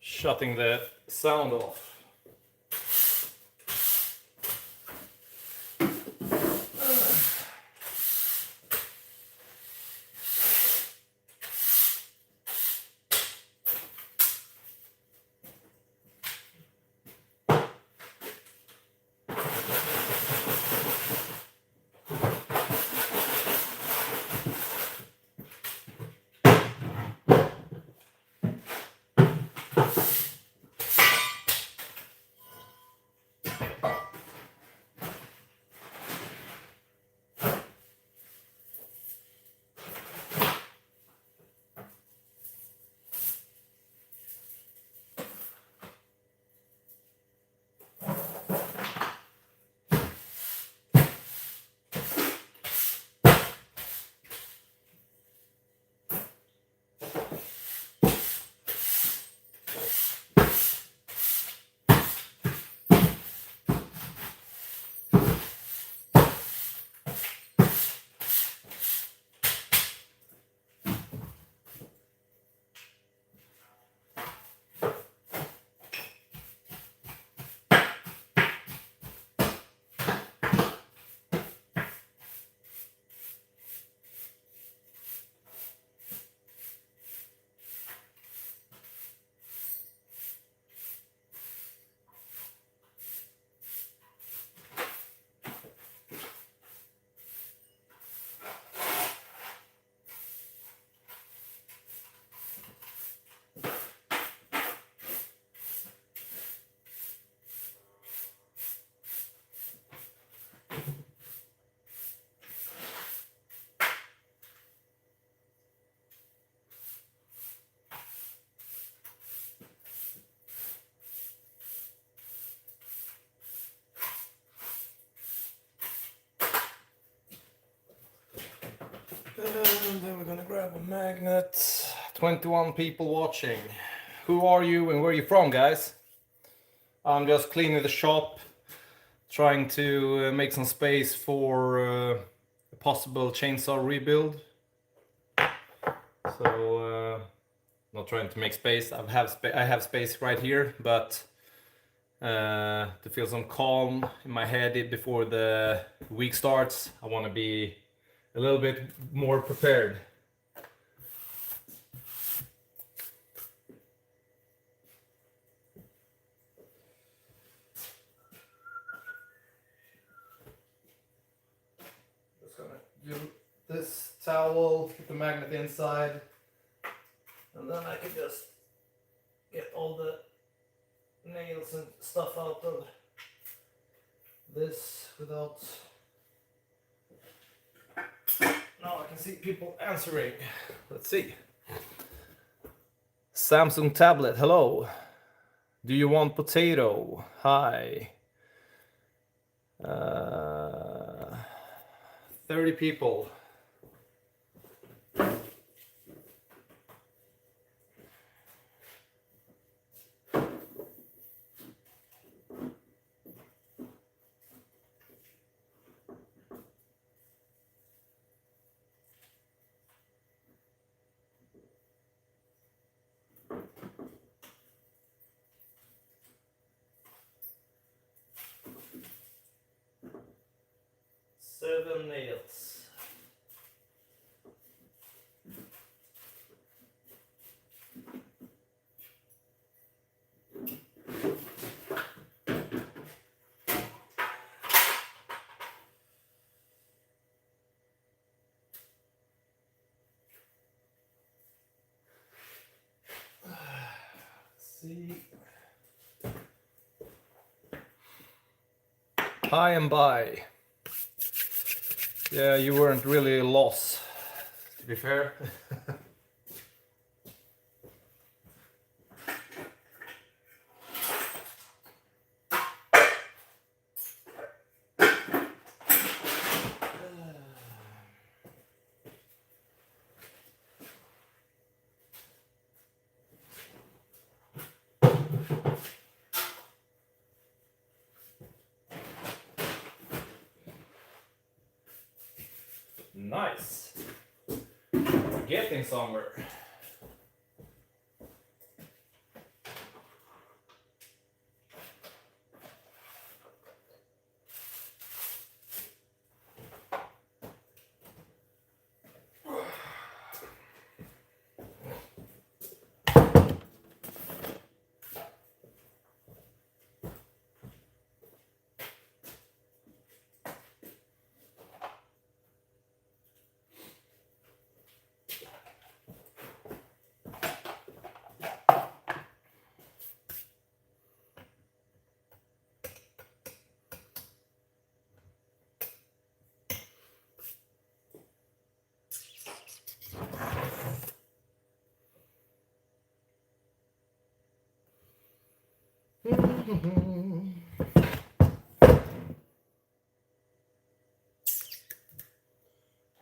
shutting the sound off. And then we're gonna grab a magnet. 21 people watching. Who are you and where are you from, guys? I'm just cleaning the shop, trying to make some space for a possible chainsaw rebuild. So, not trying to make space. I have space right here, but to feel some calm in my head before the week starts, I want to be a little bit more prepared. Just gonna use this towel, put the magnet inside, and then I can just get all the nails and stuff out of this without... Now I can see people answering. Let's see. Samsung tablet, hello. Do you want potato? Hi. 30 people. Seven nails. See. Hi and bye. Yeah, you weren't really a loss, to be fair. Nice. Getting somewhere.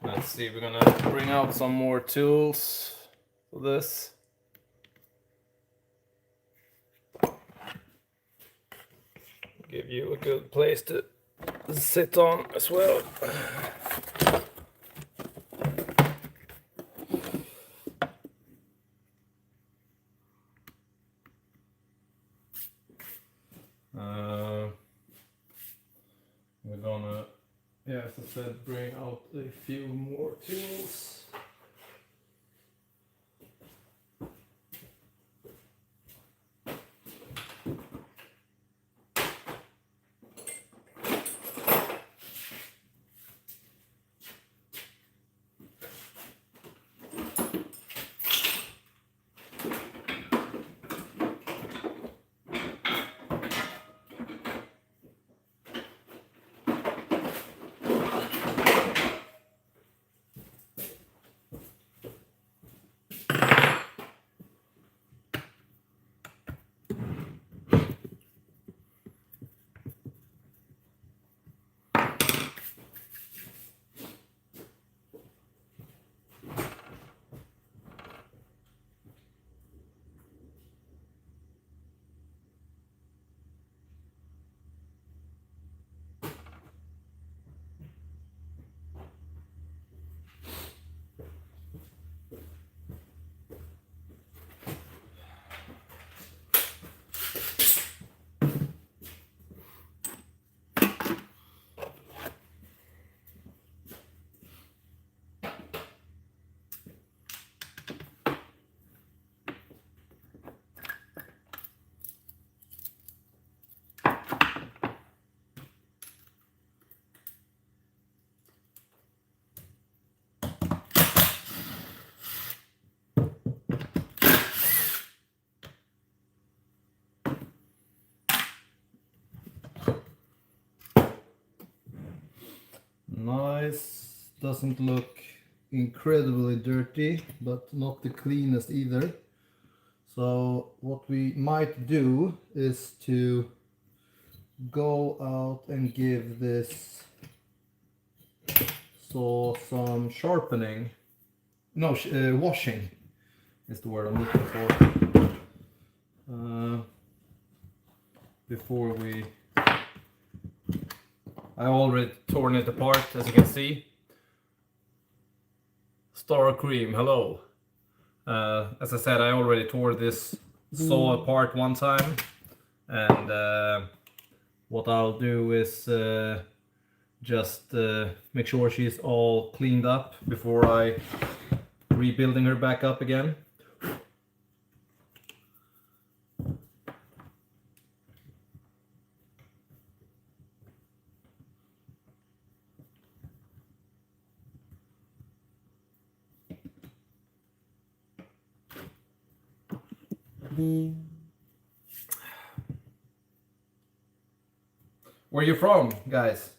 Let's see, we're gonna bring out some more tools for this. Give you a good place to sit on as well. We're gonna, yeah, as I said, bring out a few more tools. Nice, doesn't look incredibly dirty, but not the cleanest either. So what we might do is to go out and give this saw some sharpening. No, washing is the word I'm looking for. Before we... I already torn it apart, as you can see. Star Cream, hello. As I said, I already tore this saw apart one time, and what I'll do is just make sure she's all cleaned up before I rebuilding her back up again. Where you from, guys?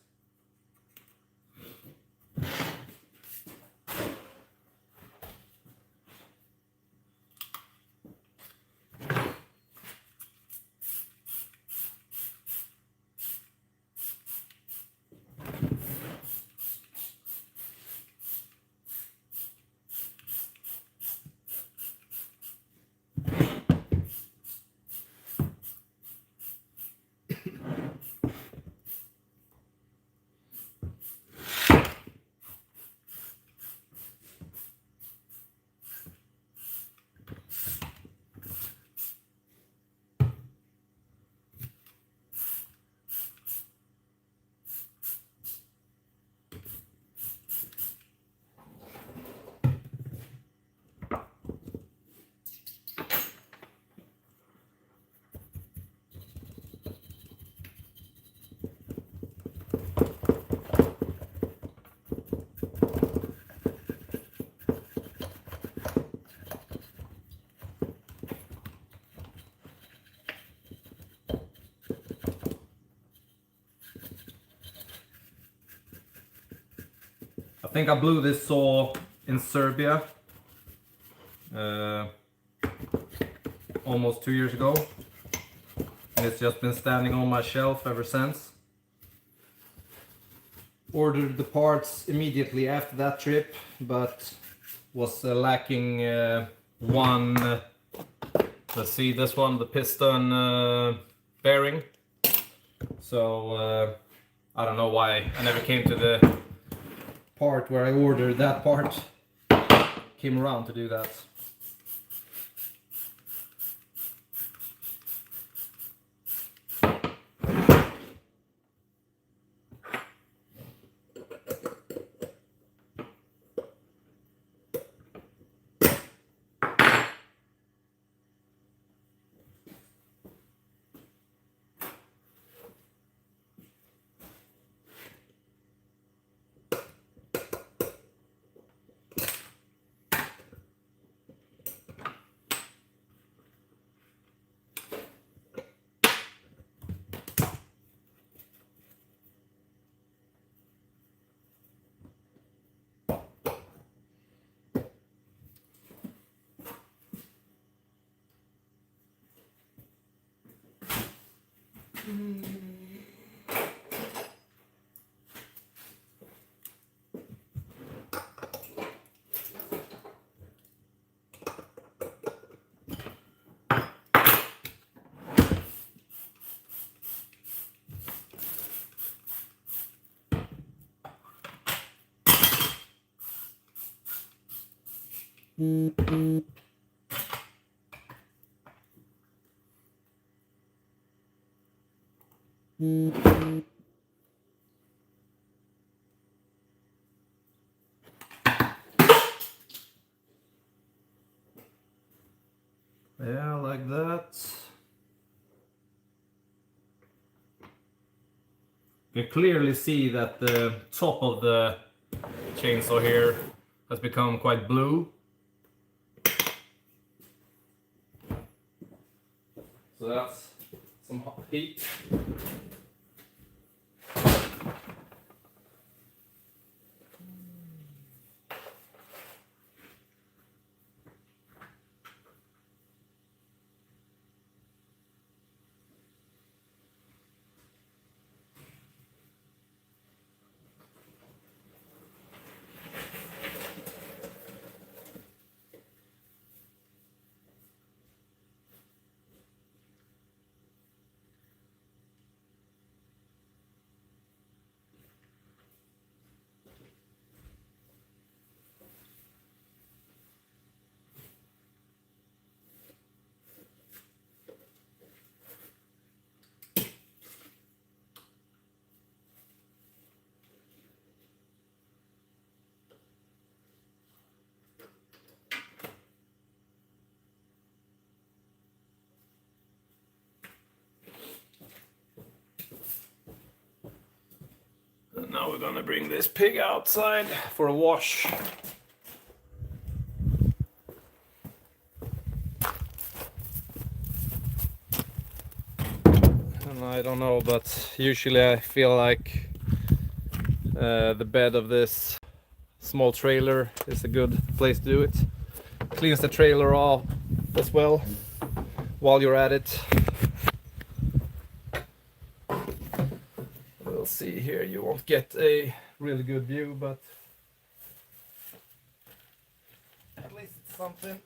I think I blew this saw in Serbia almost 2 years ago. and it's just been standing on my shelf ever since. Ordered the parts immediately after that trip, but was lacking one. Let's see, this one, the piston bearing. So I don't know why I never came to the part where I ordered that part. Came around to do that. Yeah, like that. You can clearly see that the top of the chainsaw here has become quite blue. So that's some hot heat. And now we're gonna bring this pig outside for a wash. And I don't know, but usually I feel like the bed of this small trailer is a good place to do it. Cleans the trailer off as well while you're at it. We'll see here, you won't get a really good view, but at least it's something.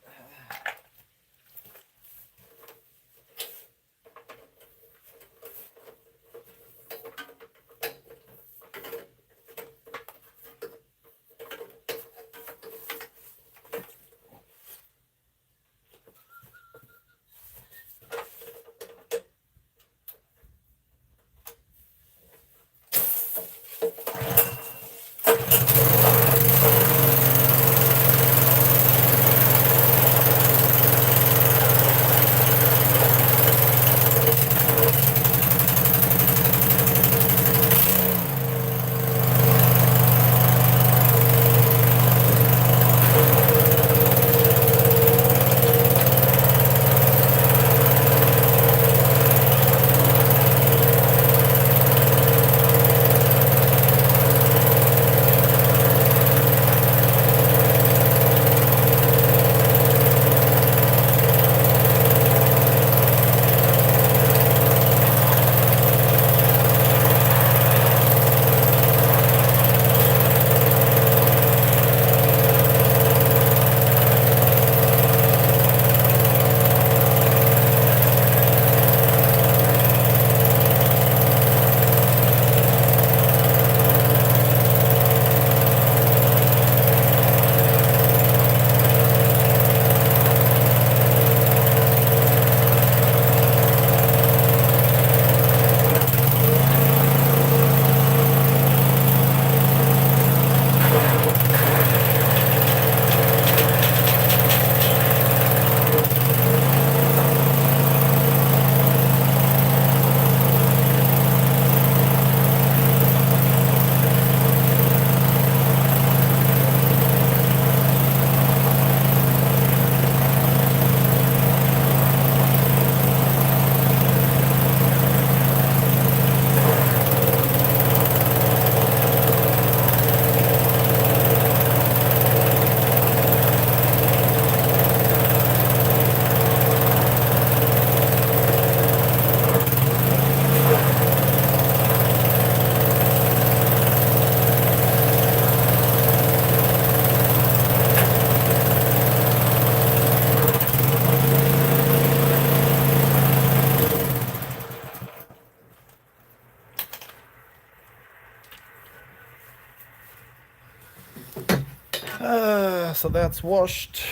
So that's washed.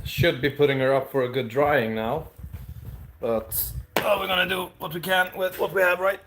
Should be putting her up for a good drying now. But we're gonna do what we can with what we have, right?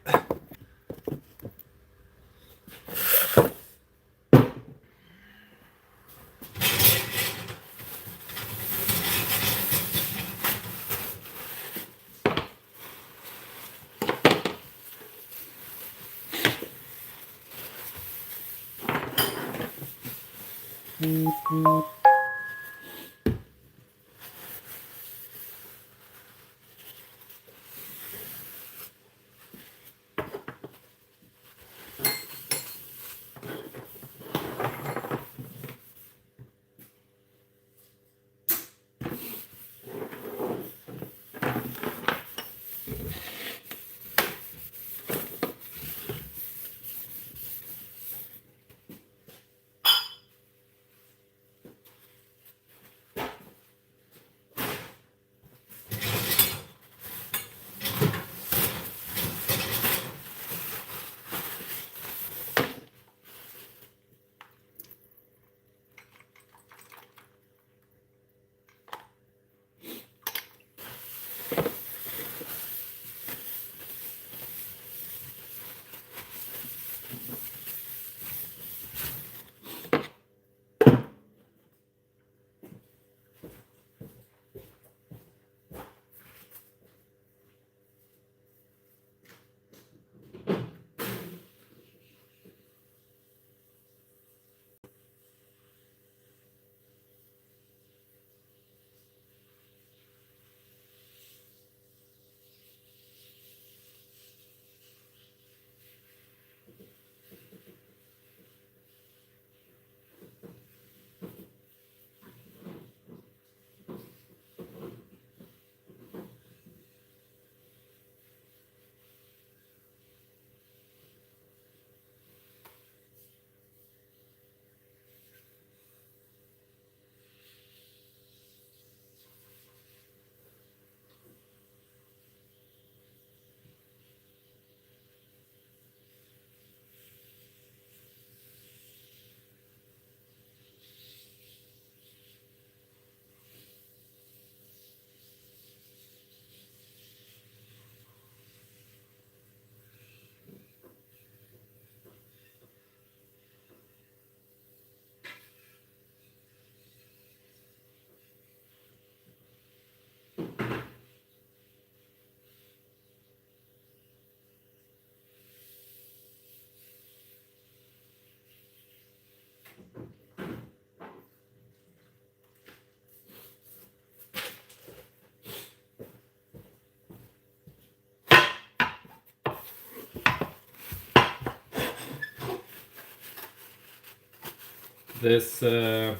This the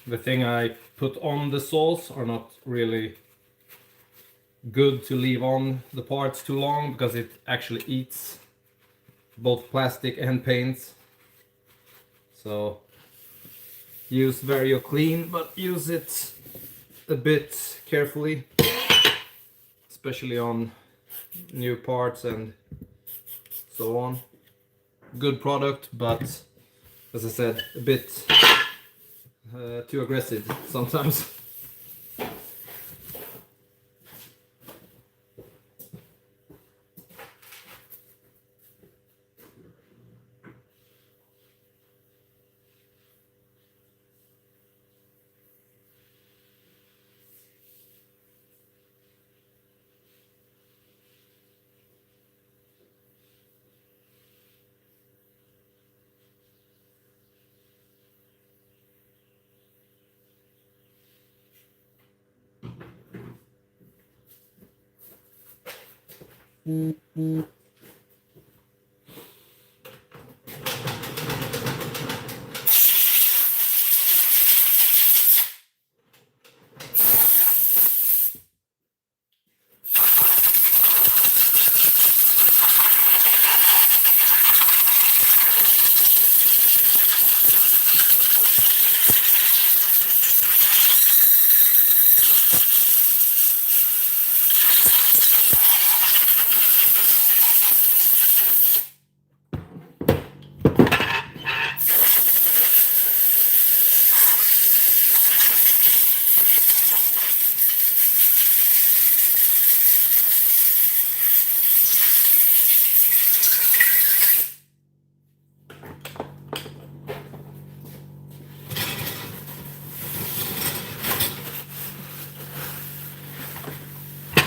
thing I put on the saws are not really good to leave on the parts too long, because it actually eats both plastic and paints. So use Vario Clean, but use it a bit carefully, especially on new parts and so on. Good product, but as I said, a bit too aggressive sometimes.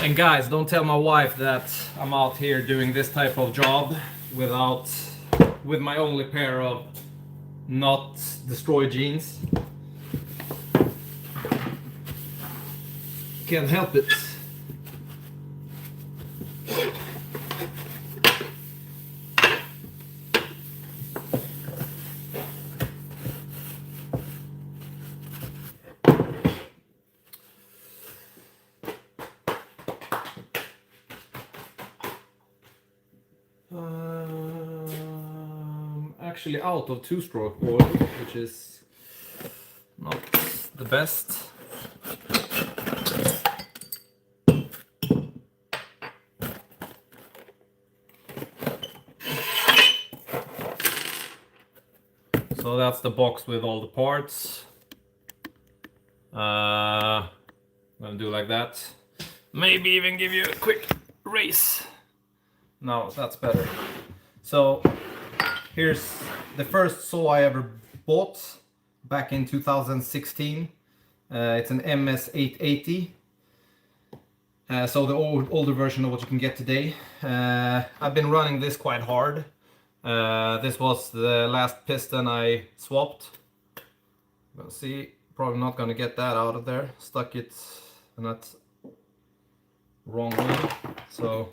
And guys, don't tell my wife that I'm out here doing this type of job with my only pair of not destroyed jeans. Can't help it. Actually out of two-stroke oil, which is not the best. So that's the box with all the parts. I'm gonna do like that. Maybe even give you a quick race. No, that's better. So here's the first saw I ever bought back in 2016. It's an ms880. So the older version of what you can get today. I've been running this quite hard. This was the last piston I swapped. Let's see, probably not gonna get that out of there. Stuck it in that wrong way. So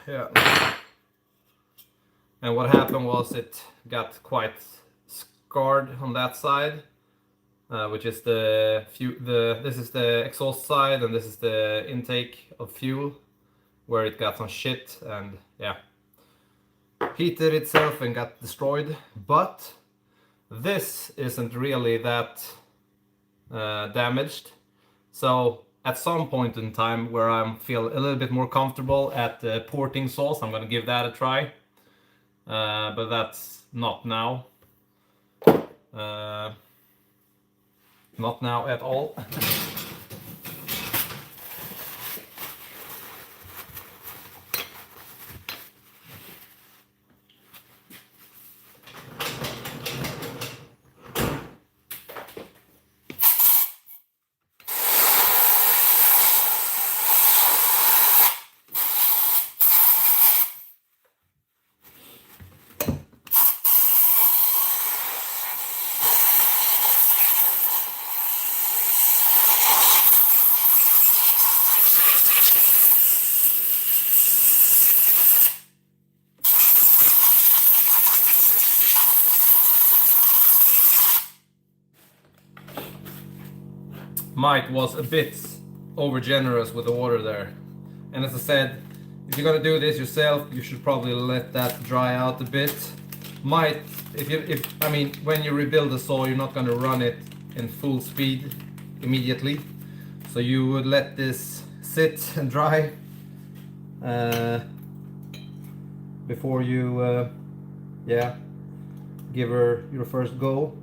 yeah. And what happened was it got quite scarred on that side, which is this is the exhaust side and this is the intake of fuel, where it got some shit and yeah, heated itself and got destroyed. But this isn't really that damaged. So at some point in time where I feel a little bit more comfortable at porting saws, I'm gonna give that a try. But that's not now. Not now at all. Mike was a bit over generous with the water there. And as I said, if you're gonna do this yourself, you should probably let that dry out a bit. I mean, when you rebuild a saw, you're not gonna run it in full speed immediately. So you would let this sit and dry before you, yeah, give her your first go.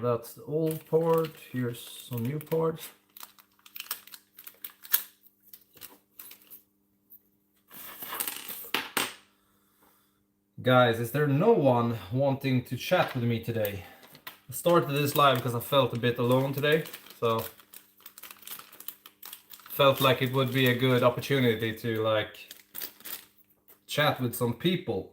That's the old part. Here's some new parts. Guys, is there no one wanting to chat with me today? I started this live because I felt a bit alone today, so felt like it would be a good opportunity to like chat with some people.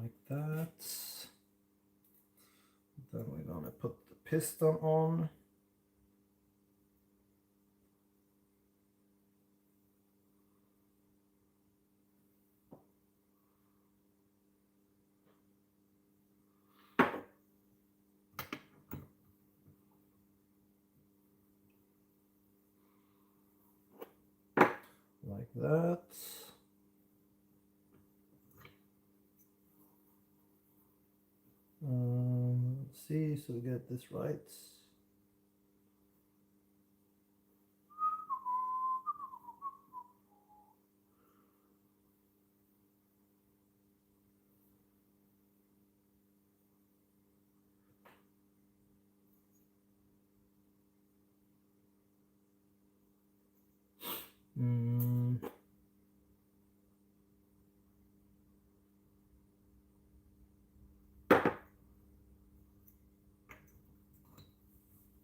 like that. Then we're gonna put the piston on. Like that. Let's see, so we get this right.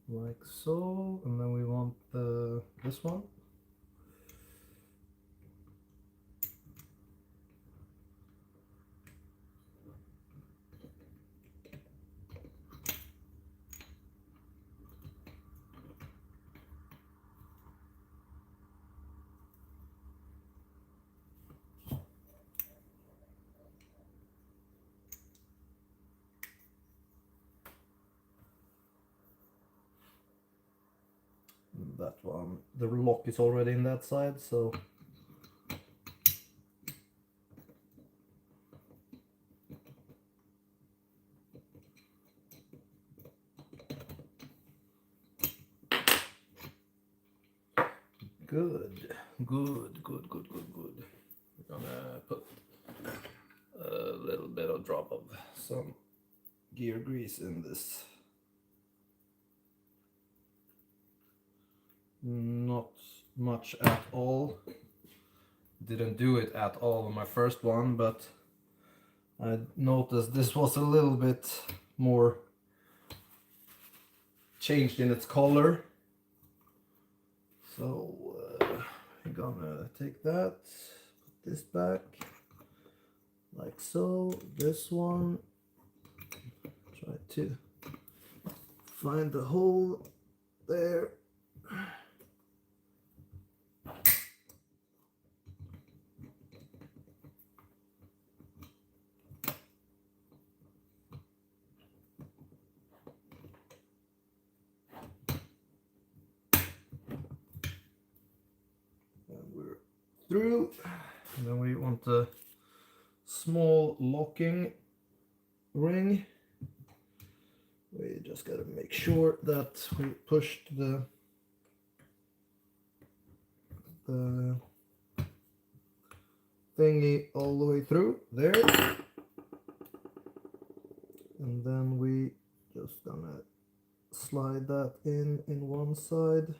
Like so, and then we want this one. That one, the lock is already in that side, so good. We're gonna put a little bit of drop of some gear grease in this. Not much at all. Didn't do it at all on my first one, but I noticed this was a little bit more changed in its color. So I'm gonna take that, put this back, like so. This one, try to find the hole there. Through, and then we want a small locking ring. We just got to make sure that we pushed the thingy all the way through there, and then we just gonna slide that in one side.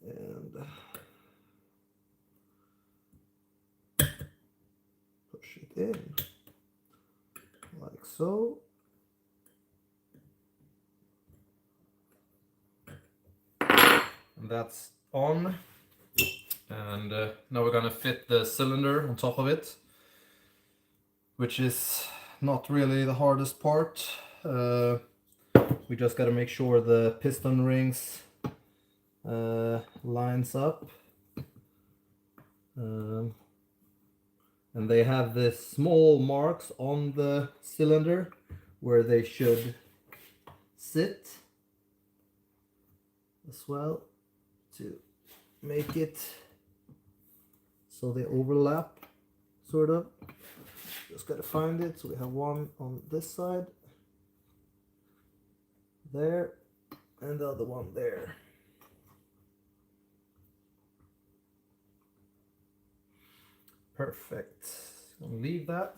And push it in like so. And that's on. And now we're gonna fit the cylinder on top of it, which is not really the hardest part. We just gotta make sure the piston rings lines up, and they have the small marks on the cylinder where they should sit as well, to make it so they overlap, sort of. Just gotta find it. So we have one on this side there, and the other one there. Perfect. I'll leave that.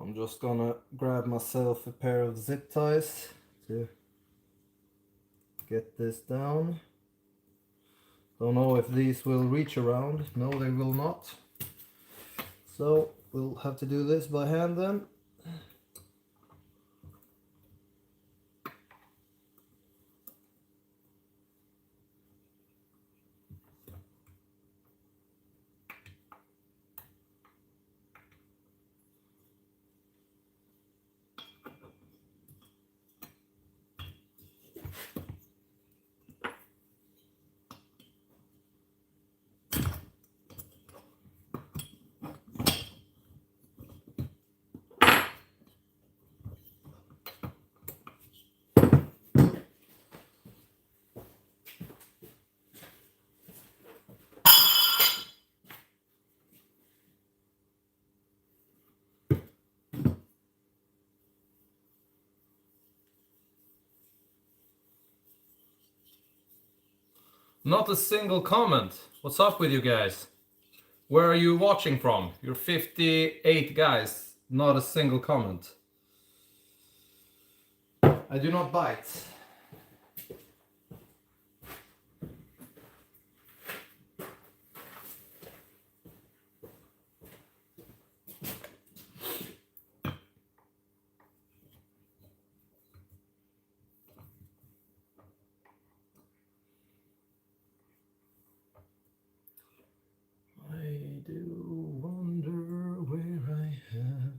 I'm just gonna grab myself a pair of zip ties to get this down. Don't know if these will reach around. No, they will not. So we'll have to do this by hand then. Not a single comment. What's up with you guys? Where are you watching from? You're 58 guys. Not a single comment. I do not bite. I do wonder where I have.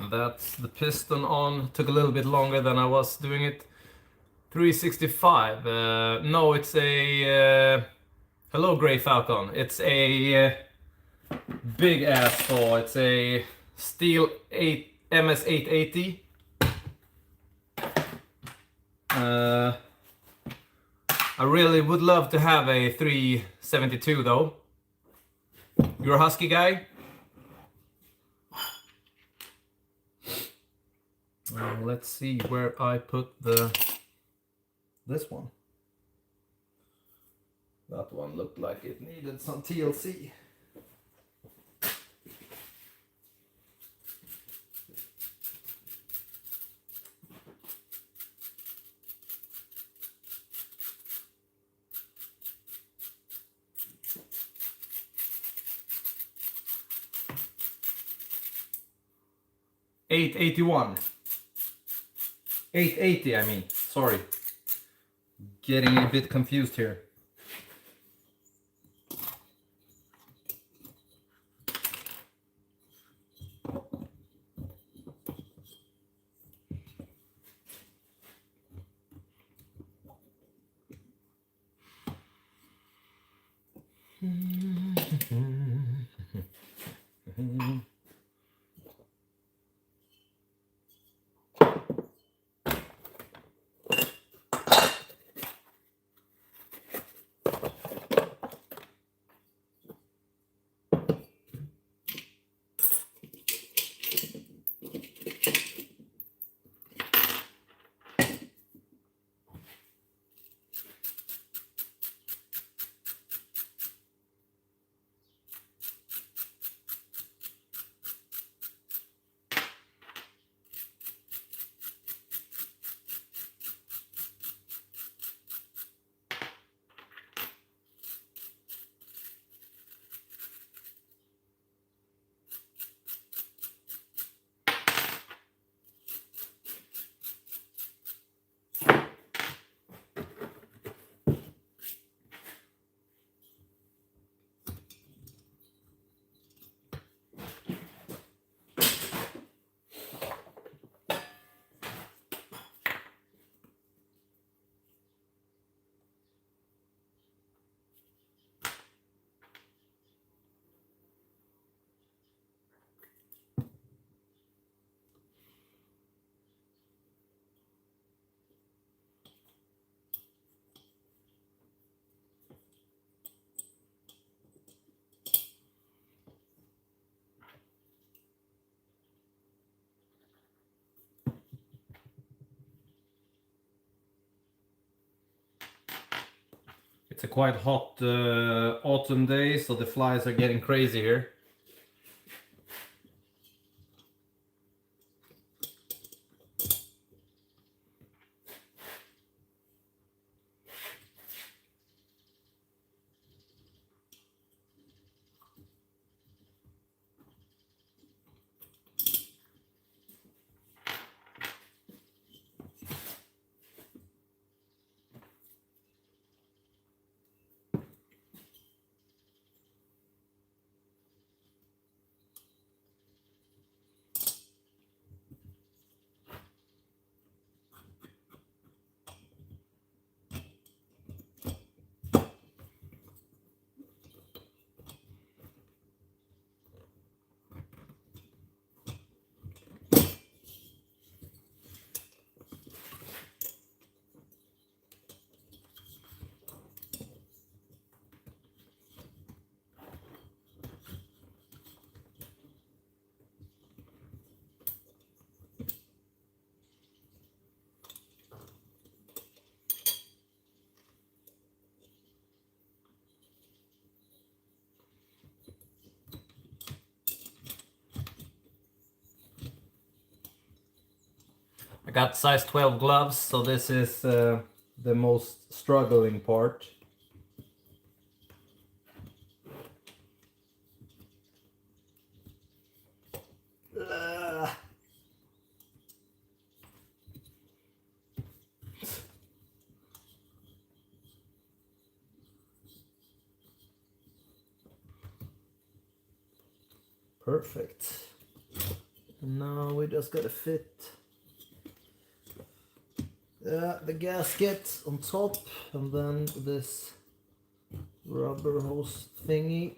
That's the piston on. Took a little bit longer than I was doing it. 365. No, it's a... hello, Grey Falcon. It's a big ass saw. It's a stihl ms880. I really would love to have a 372 though. You're a Husky guy? Let's see where I put this one. That one looked like it needed some TLC. $881. 880, I mean. Sorry. Getting a bit confused here. It's a quite hot autumn day, so the flies are getting crazy here. I got size 12 gloves, so this is the most struggling part. Perfect. And now we just gotta fit the gasket on top, and then this rubber hose thingy.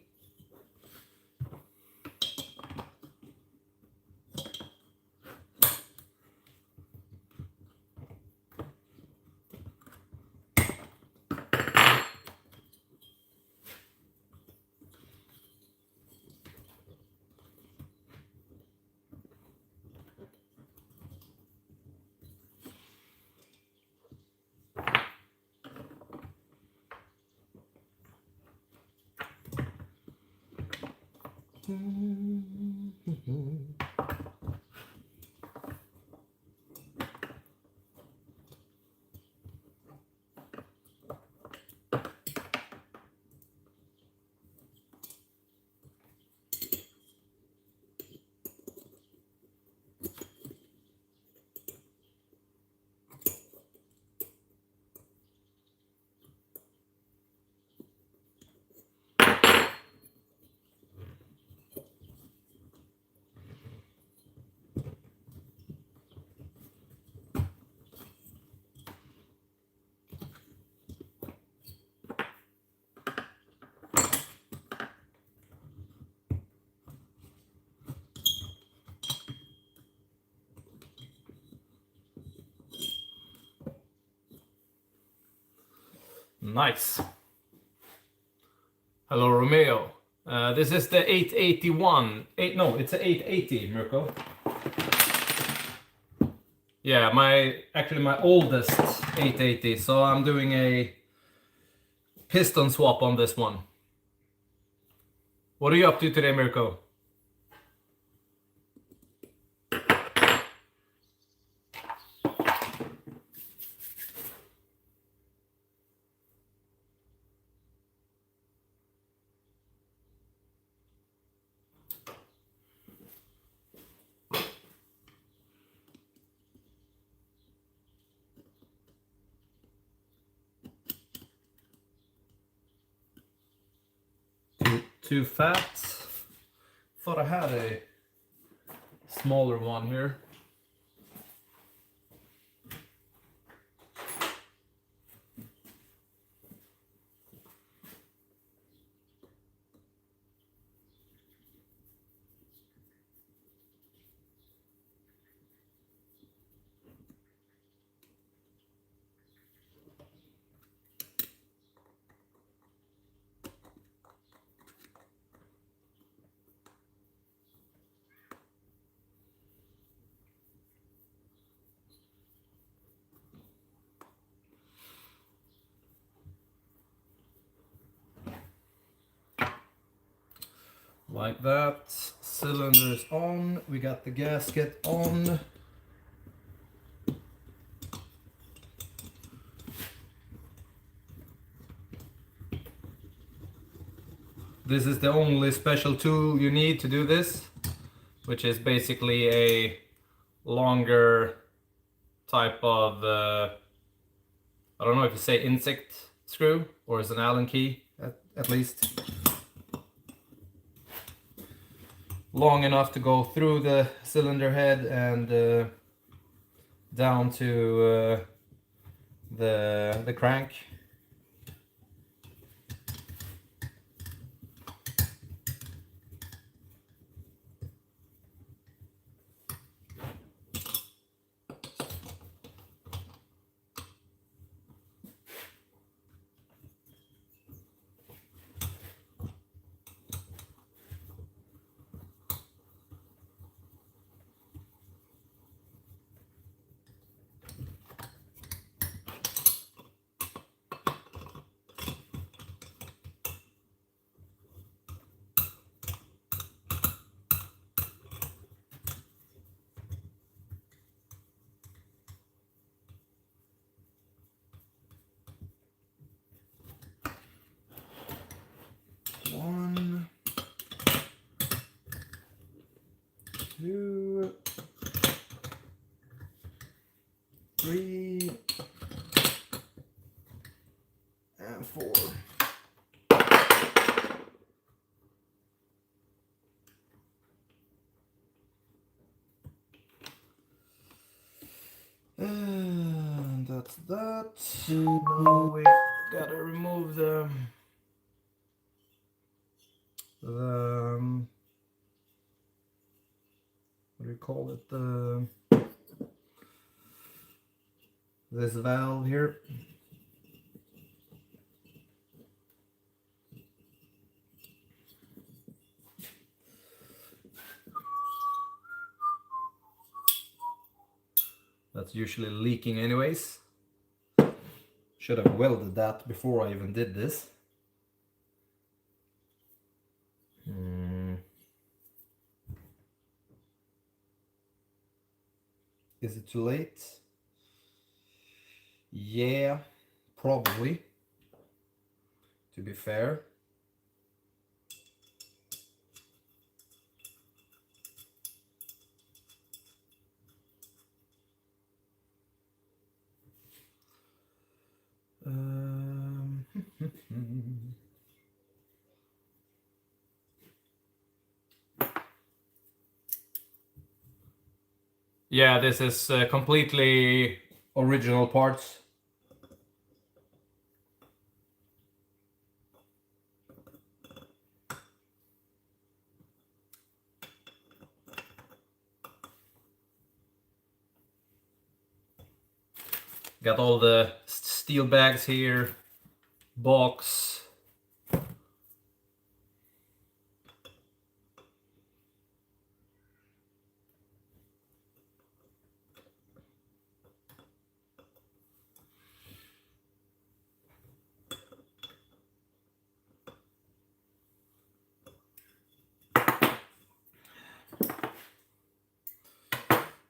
Nice. Hello, Romeo. This is the 881. It's a 880, Mirko. Yeah, actually my oldest 880. So I'm doing a piston swap on this one. What are you up to today, Mirko? Too fat. Thought I had a smaller one here. Like that. Cylinder is on. We got the gasket on. This is the only special tool you need to do this, which is basically a longer type of, I don't know if you say insect screw or is an Allen key at least. Long enough to go through the cylinder head and down to the crank. One, two, three, and four. And that's that. Now we gotta remove the what do you call it? This valve here. That's usually leaking anyways. Should have welded that before I even did this. Is it too late? Yeah, probably. To be fair. Yeah, this is completely original parts. Got all the steel bags here, box.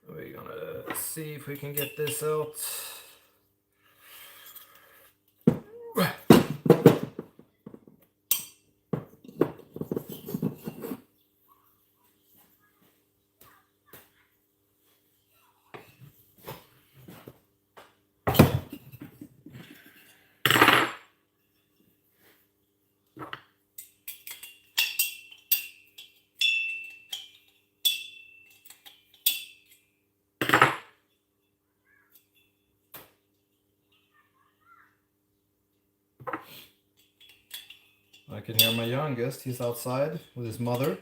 We're gonna see if we can get this out. I can hear my youngest, he's outside with his mother.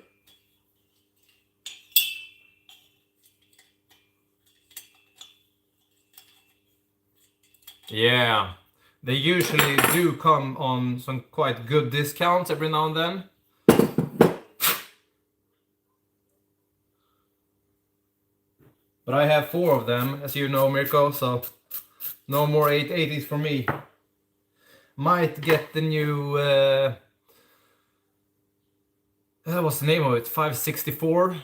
Yeah, they usually do come on some quite good discounts every now and then. But I have 4 of them, as you know, Mirko, so no more 880s for me. Might get the new What's the name of it? 564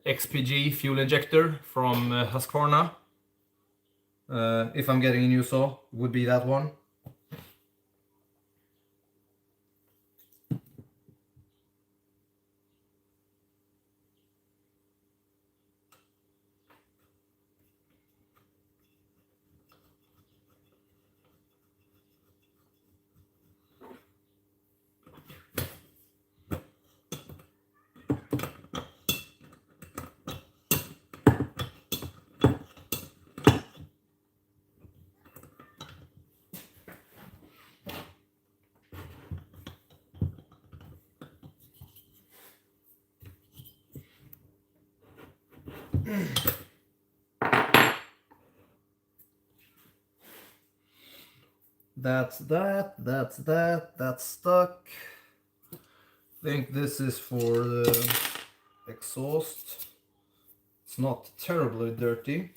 XPG fuel injector from Husqvarna. If I'm getting a new saw, would be that one. That's stuck. I think this is for the exhaust. It's not terribly dirty.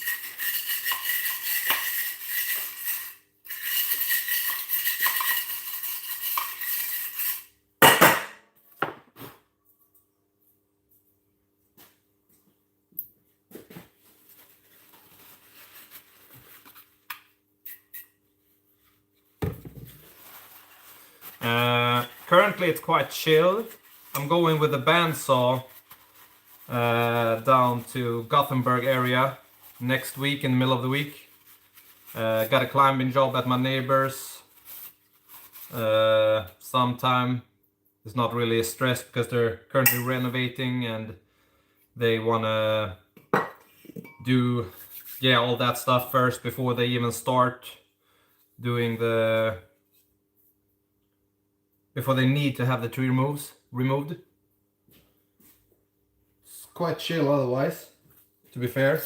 Currently it's quite chill. I'm going with a bandsaw down to Gothenburg area next week, in the middle of the week. Got a climbing job at my neighbor's sometime. It's not really a stress because they're currently renovating and they wanna do all that stuff first before they even start doing before they need to have the tree removed. It's quite chill otherwise, to be fair.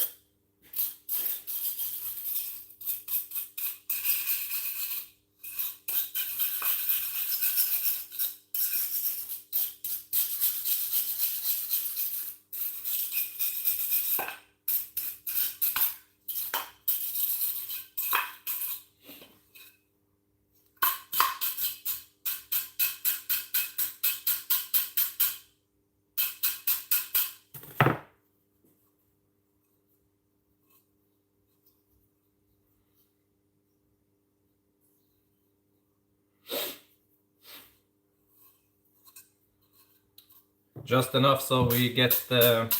Just enough so we get the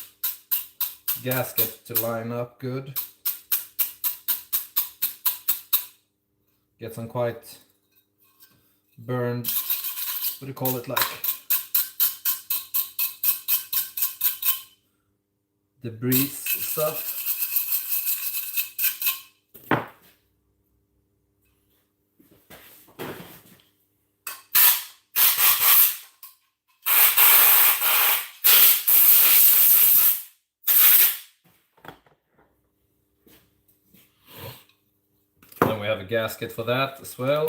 gasket to line up good. Get some quite burned, what do you call it, like debris stuff. We have a gasket for that as well.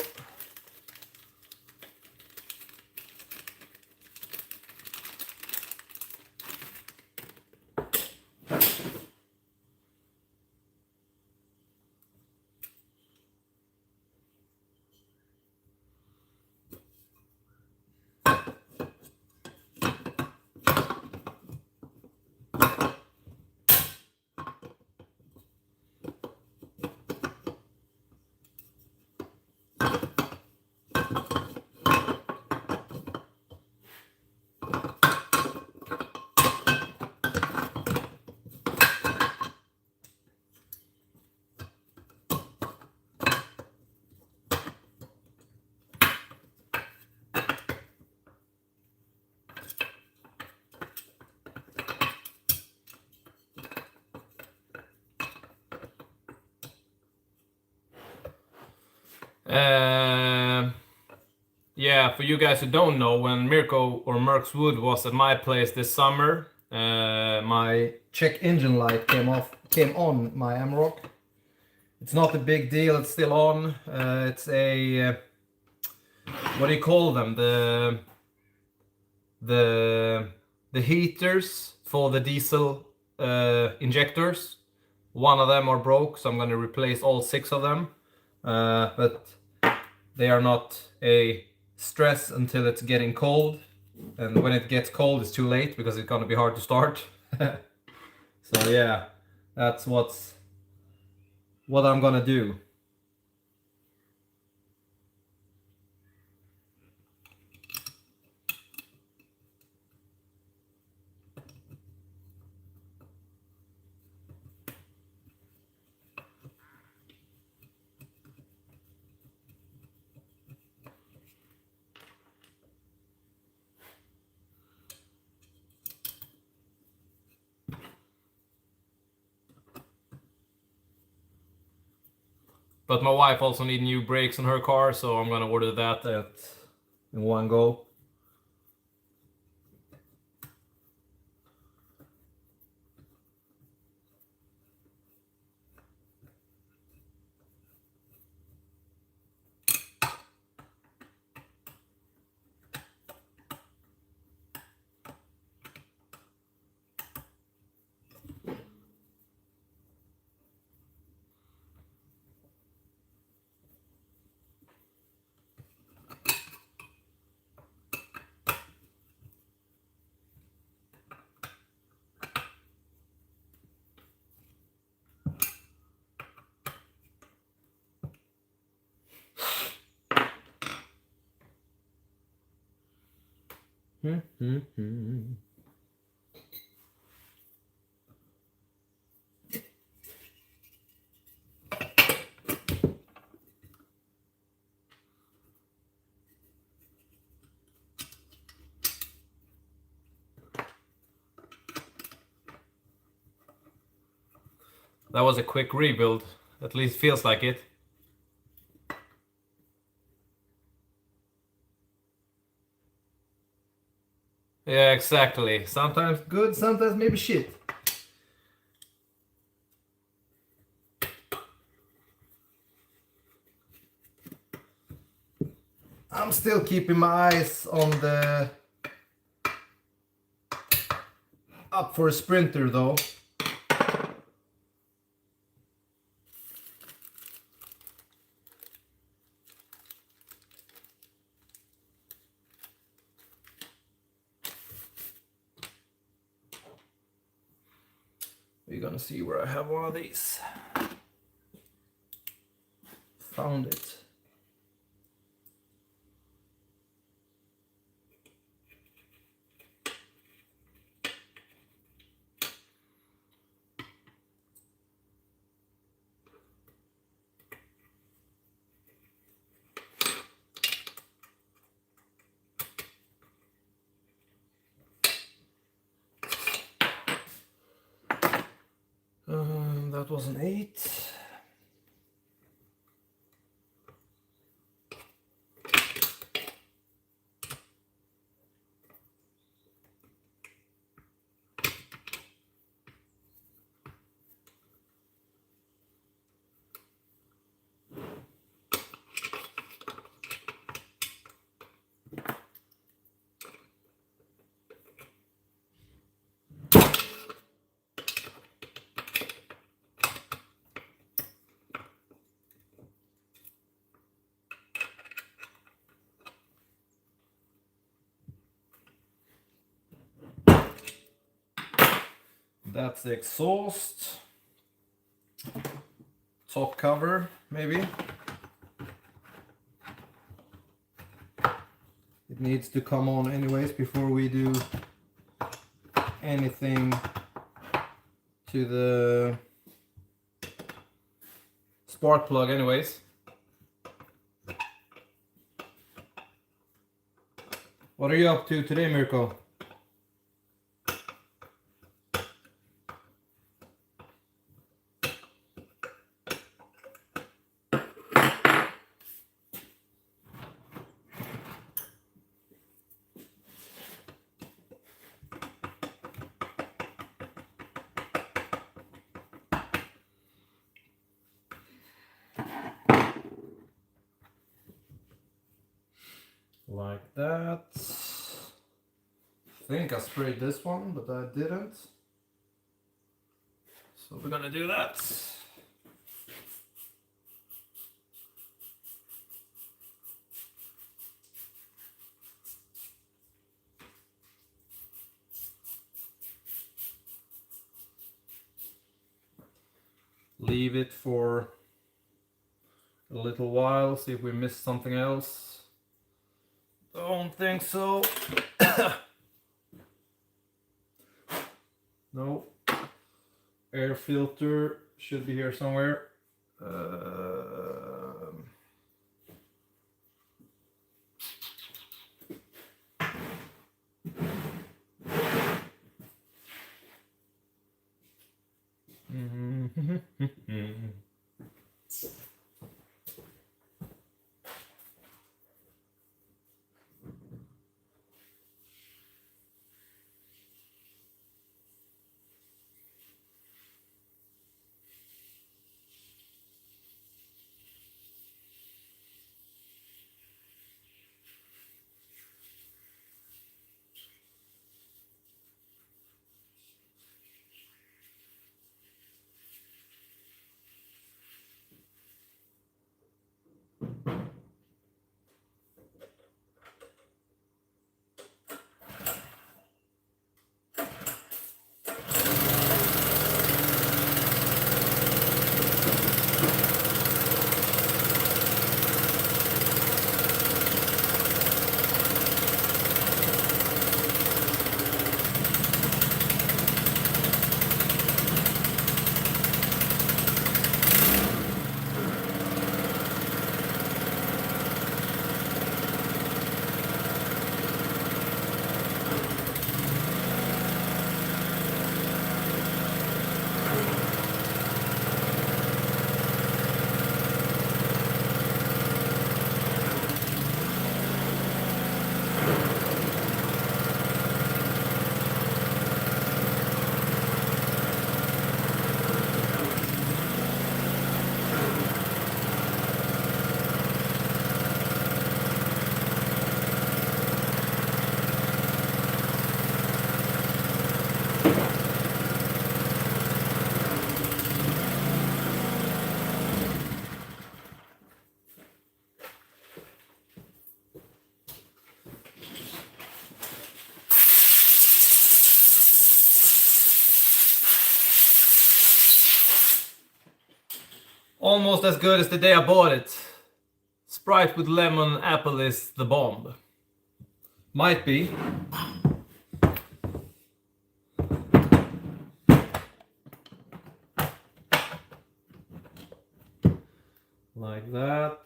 Yeah, for you guys who don't know, when Mirko or Merck's Wood was at my place this summer, my check engine light came on my Amarok. It's not a big deal, it's still on. It's a what do you call them? The heaters for the diesel injectors. One of them are broke, so I'm going to replace all 6 of them. But they are not a stress until it's getting cold. and when it gets cold it's too late because it's gonna be hard to start. So yeah, that's what I'm gonna do. But my wife also needs new brakes on her car, so I'm gonna order that in one go. That was a quick rebuild, at least feels like it. Yeah, exactly. Sometimes good, sometimes maybe shit. I'm still keeping my eyes on the up for a sprinter though. We're gonna see where I have one of these. Found it. That was an 8. That's the exhaust. Top cover, maybe. It needs to come on anyways before we do anything to the spark plug anyways. What are you up to today, Mirko? Like that. I think I sprayed this one, but I didn't. So we're gonna do that. leave it for a little while, see if we missed something else. Don't think so. No. Air filter should be here somewhere. Almost as good as the day I bought it. Sprite with lemon apple is the bomb. Might be. Like that.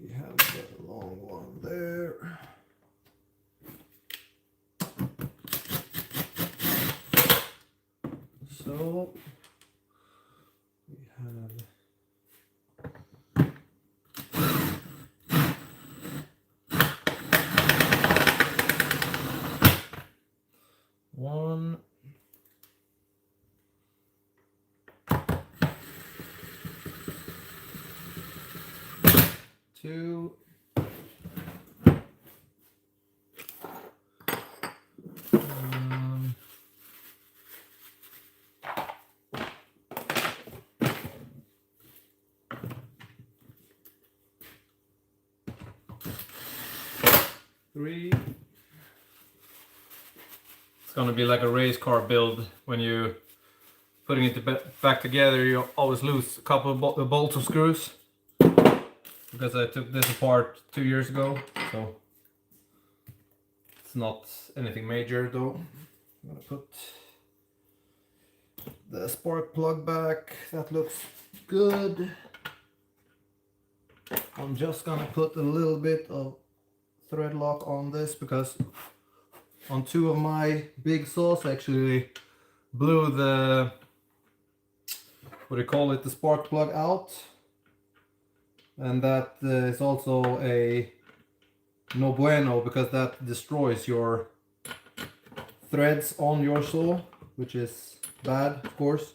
We have the long one there. So we have one, two, three. It's gonna be like a race car build. When you putting it back together, you always lose a couple of bolts or screws, because I took this apart 2 years ago, so it's not anything major though. I'm gonna put the spark plug back. That looks good. I'm just gonna put a little bit of thread lock on this, because on 2 of my big saws I actually blew the, what do you call it, the spark plug out, and that is also a no bueno, because that destroys your threads on your saw, which is bad, of course.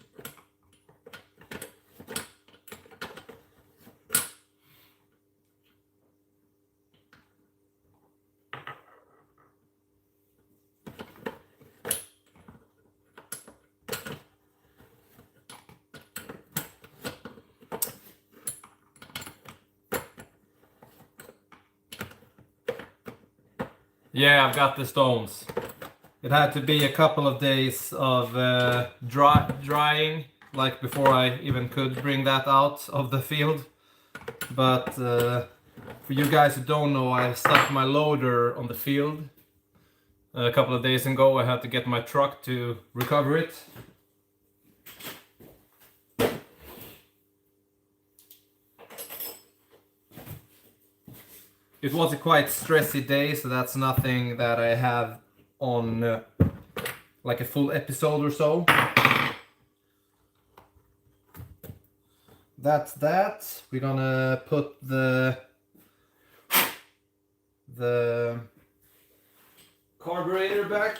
Yeah, I've got the stones. It had to be a couple of days of drying, like before I even could bring that out of the field. But for you guys who don't know, I stuck my loader on the field a couple of days ago. I had to get my truck to recover it. It was a quite stressy day, so that's nothing that I have on like a full episode or so. That's that. We're gonna put the carburetor back.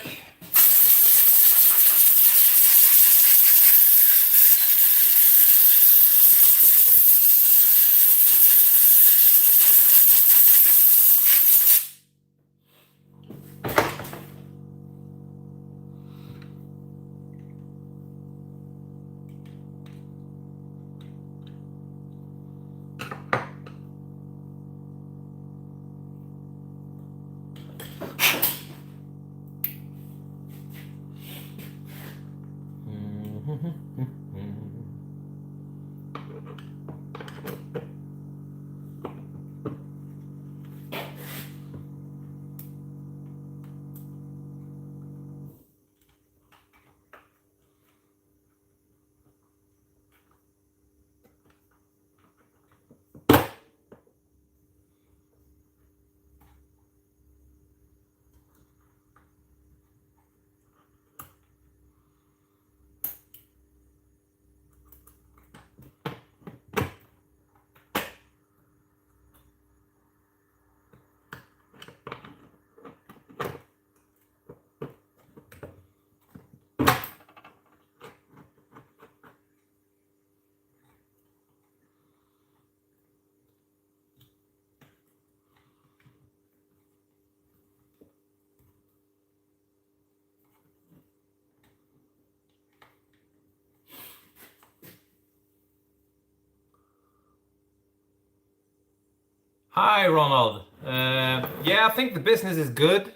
Hi, Ronald. Yeah, I think the business is good.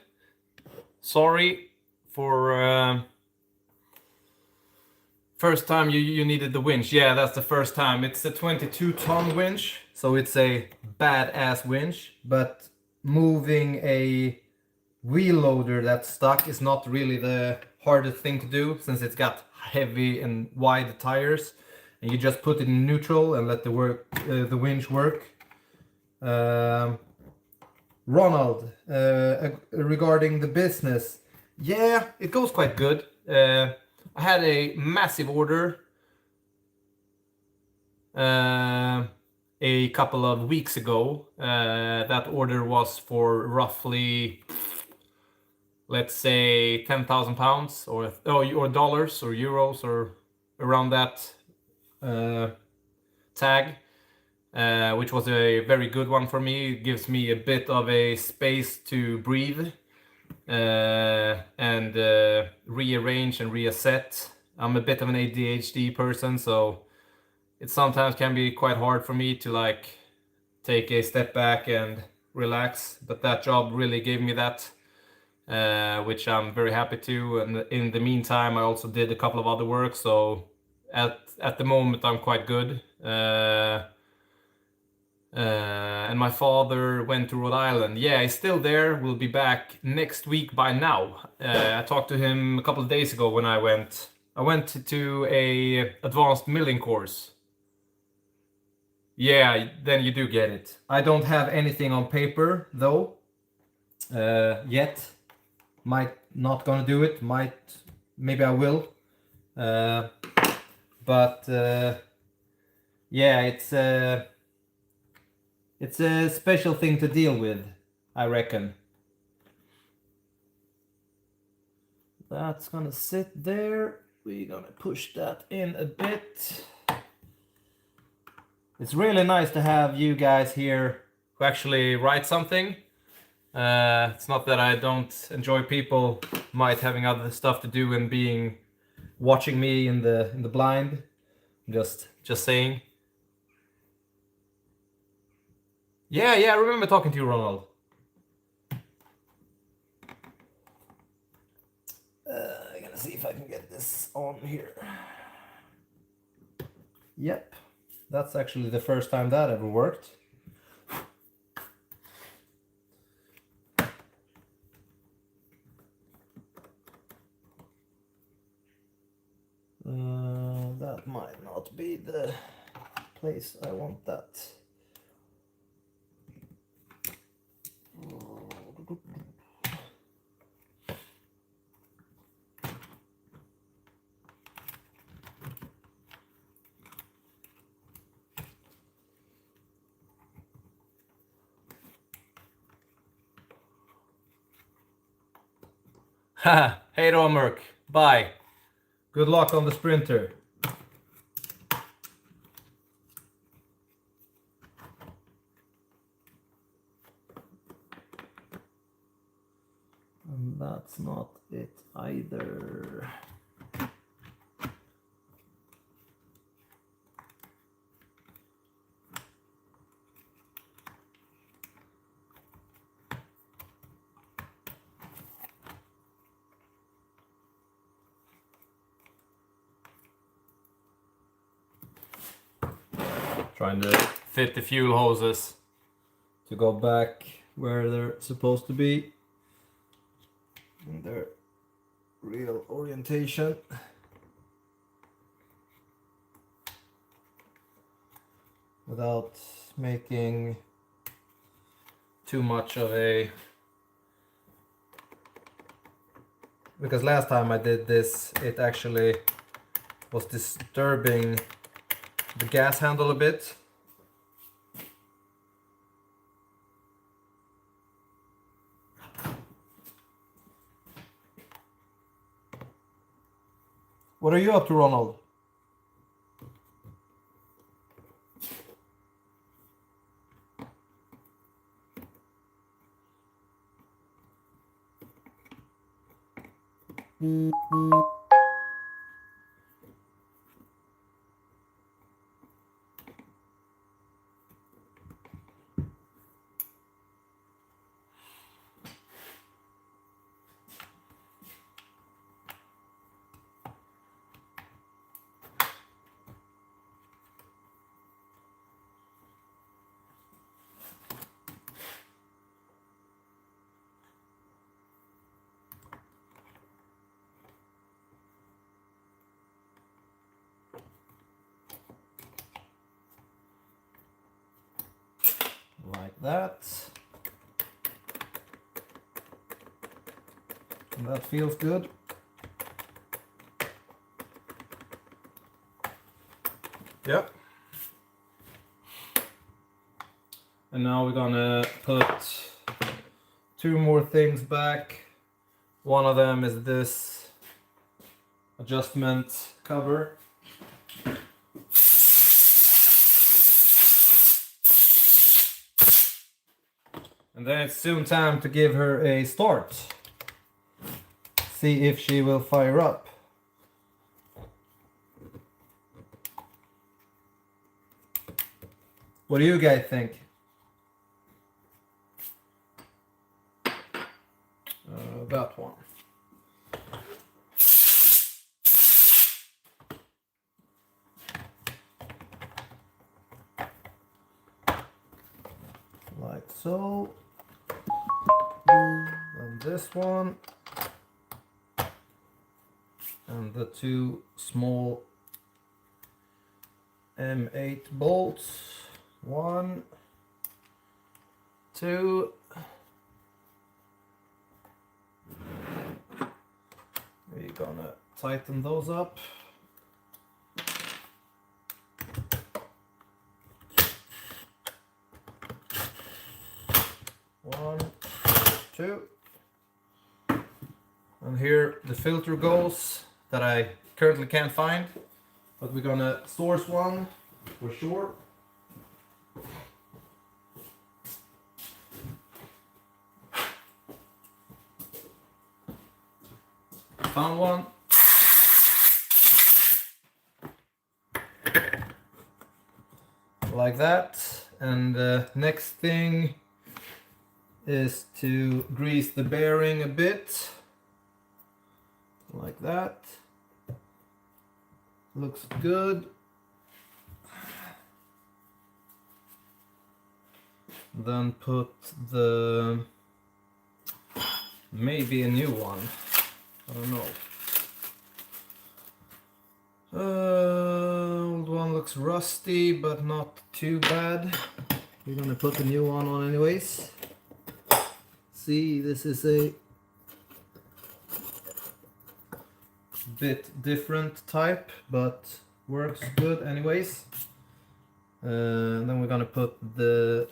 Sorry for first time you needed the winch. Yeah, that's the first time. It's a 22-ton winch, so it's a badass winch. But moving a wheel loader that's stuck is not really the hardest thing to do, since it's got heavy and wide tires, and you just put it in neutral and let the winch work. Ronald, regarding the business, yeah, it goes quite good. I had a massive order a couple of weeks ago. That order was for roughly, let's say, 10,000 pounds or dollars or euros or around that tag. Which was a very good one for me. It gives me a bit of a space to breathe and rearrange and reset. I'm a bit of an ADHD person, so it sometimes can be quite hard for me to like take a step back and relax. But that job really gave me that, which I'm very happy to. And in the meantime, I also did a couple of other work, so at the moment I'm quite good. And my father went to Rhode Island. Yeah, he's still there. We'll be back next week by now. I talked to him a couple of days ago when I went. I went to a advanced milling course. Yeah, then you do get it. I don't have anything on paper though. Yet. Might not gonna do it. Maybe I will. But yeah, it's a special thing to deal with, I reckon. That's gonna sit there. We're gonna push that in a bit. It's really nice to have you guys here who actually write something. It's not that I don't enjoy people might having other stuff to do and watching me in the blind. Just saying. Yeah, I remember talking to you, Ronald. see if I can get this on here. Yep, that's actually the first time that ever worked. That might not be the place I want that. Haha, hey Romerk, bye. Good luck on the Sprinter. And that's not it either. Trying to fit the fuel hoses to go back where they're supposed to be in their real orientation. Without making too much of a... Because last time I did this, it actually was disturbing the gas handle a bit. What are you up to, Ronald? Like that. And that feels good. Yep. And now we're gonna put two more things back. One of them is this adjustment cover. And then it's soon time to give her a start. See if she will fire up. What do you guys think? That one. Like so. And this one. And the two small M8 bolts. 1, 2. We're gonna tighten those up. 1, 2. And here the filter goes that I currently can't find, but we're gonna source one for sure. Found one. Like that. And the next thing is to grease the bearing a bit. Like that. Looks good. Then put the, maybe a new one, I don't know. Old one looks rusty, but not too bad. We're gonna put the new one on anyways. See, this is a bit different type, but works good anyways. Then we're gonna put the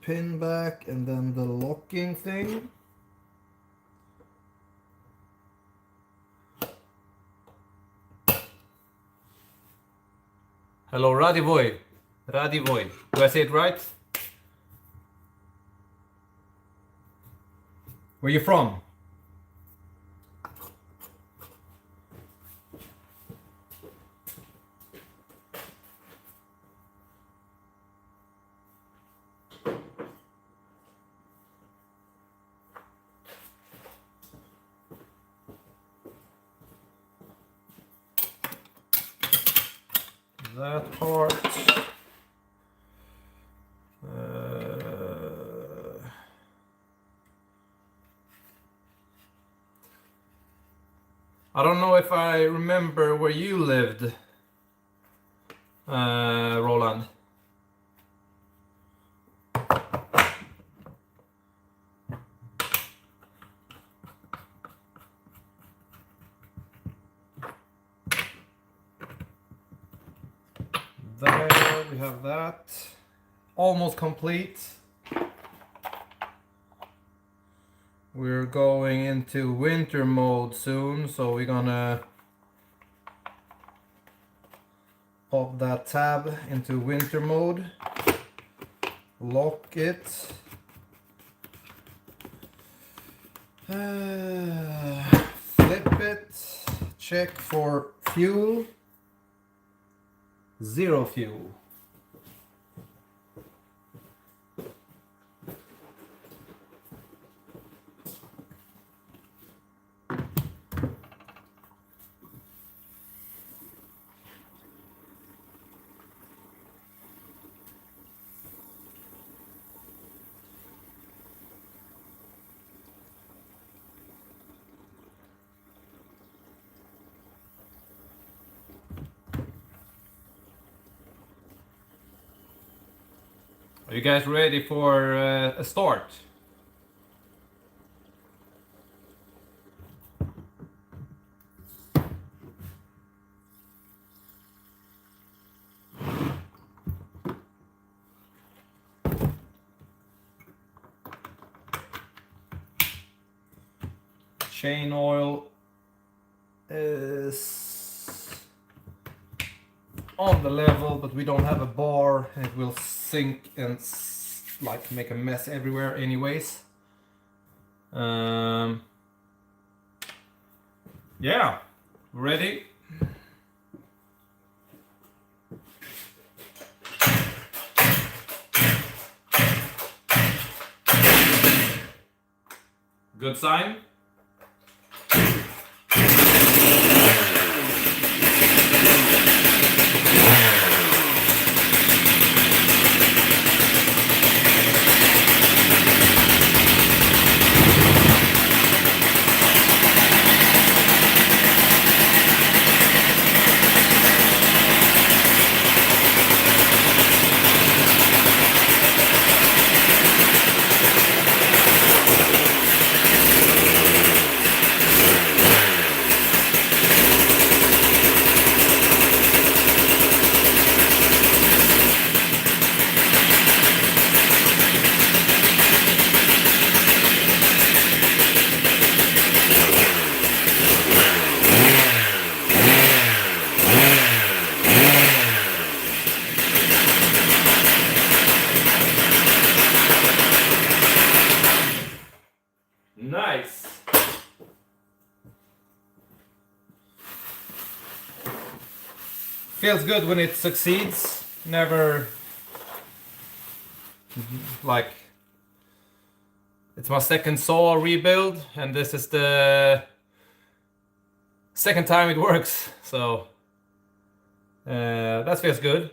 pin back and then the locking thing. Hello, Radivoj. Radivoj. Do I say it right? Where you from? That part. I don't know if I remember where you lived, Roland. There we have that. Almost complete. We're going into winter mode soon, so we're gonna pop that tab into winter mode, lock it, flip it, check for fuel, 0 fuel. Are you guys ready for a start? Chain oil is on the level, but we don't have a bar. It will sink and like make a mess everywhere anyways. Yeah, ready? Good sign. Nice. Feels good when it succeeds. Never like It's my second saw rebuild, and this is the second time it works, so that feels good.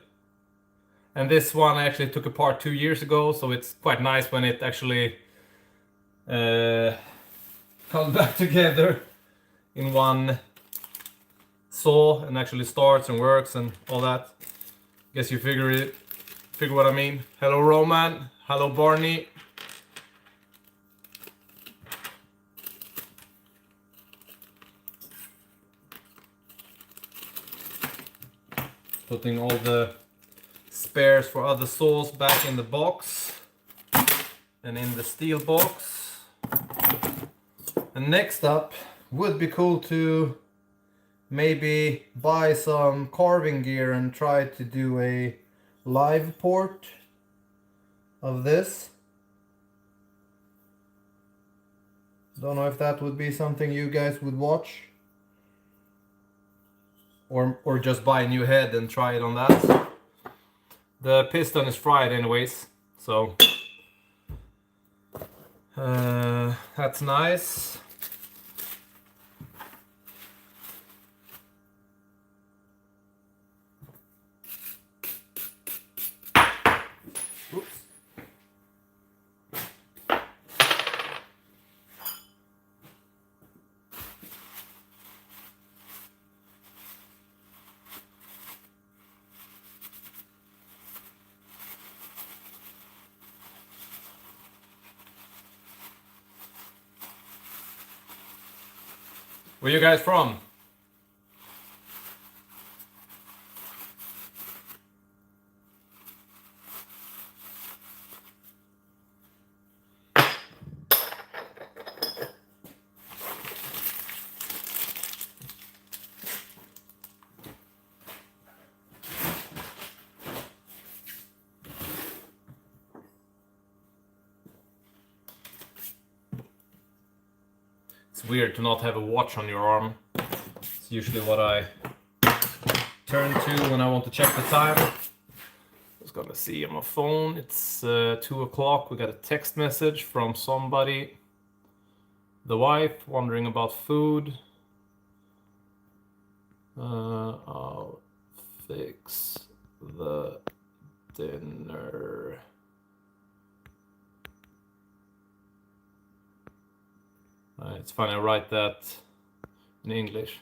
And this one I actually took apart 2 years ago, so it's quite nice when it actually comes back together in one saw and actually starts and works and all that. Guess you figure what I mean. Hello Roman, hello Barney. Putting all the spares for other saws back in the box and in the steel box. And next up, would be cool to maybe buy some carving gear and try to do a live port of this. Don't know if that would be something you guys would watch. Or just buy a new head and try it on that. The piston is fried anyways, so that's nice. Oops. Where you guys from? It's weird to not have a watch on your arm. It's usually what I turn to when I want to check the time. Just gonna see on my phone. It's 2 o'clock. We got a text message from somebody. The wife wondering about food. I'll fix the dinner. It's funny, I write that in English.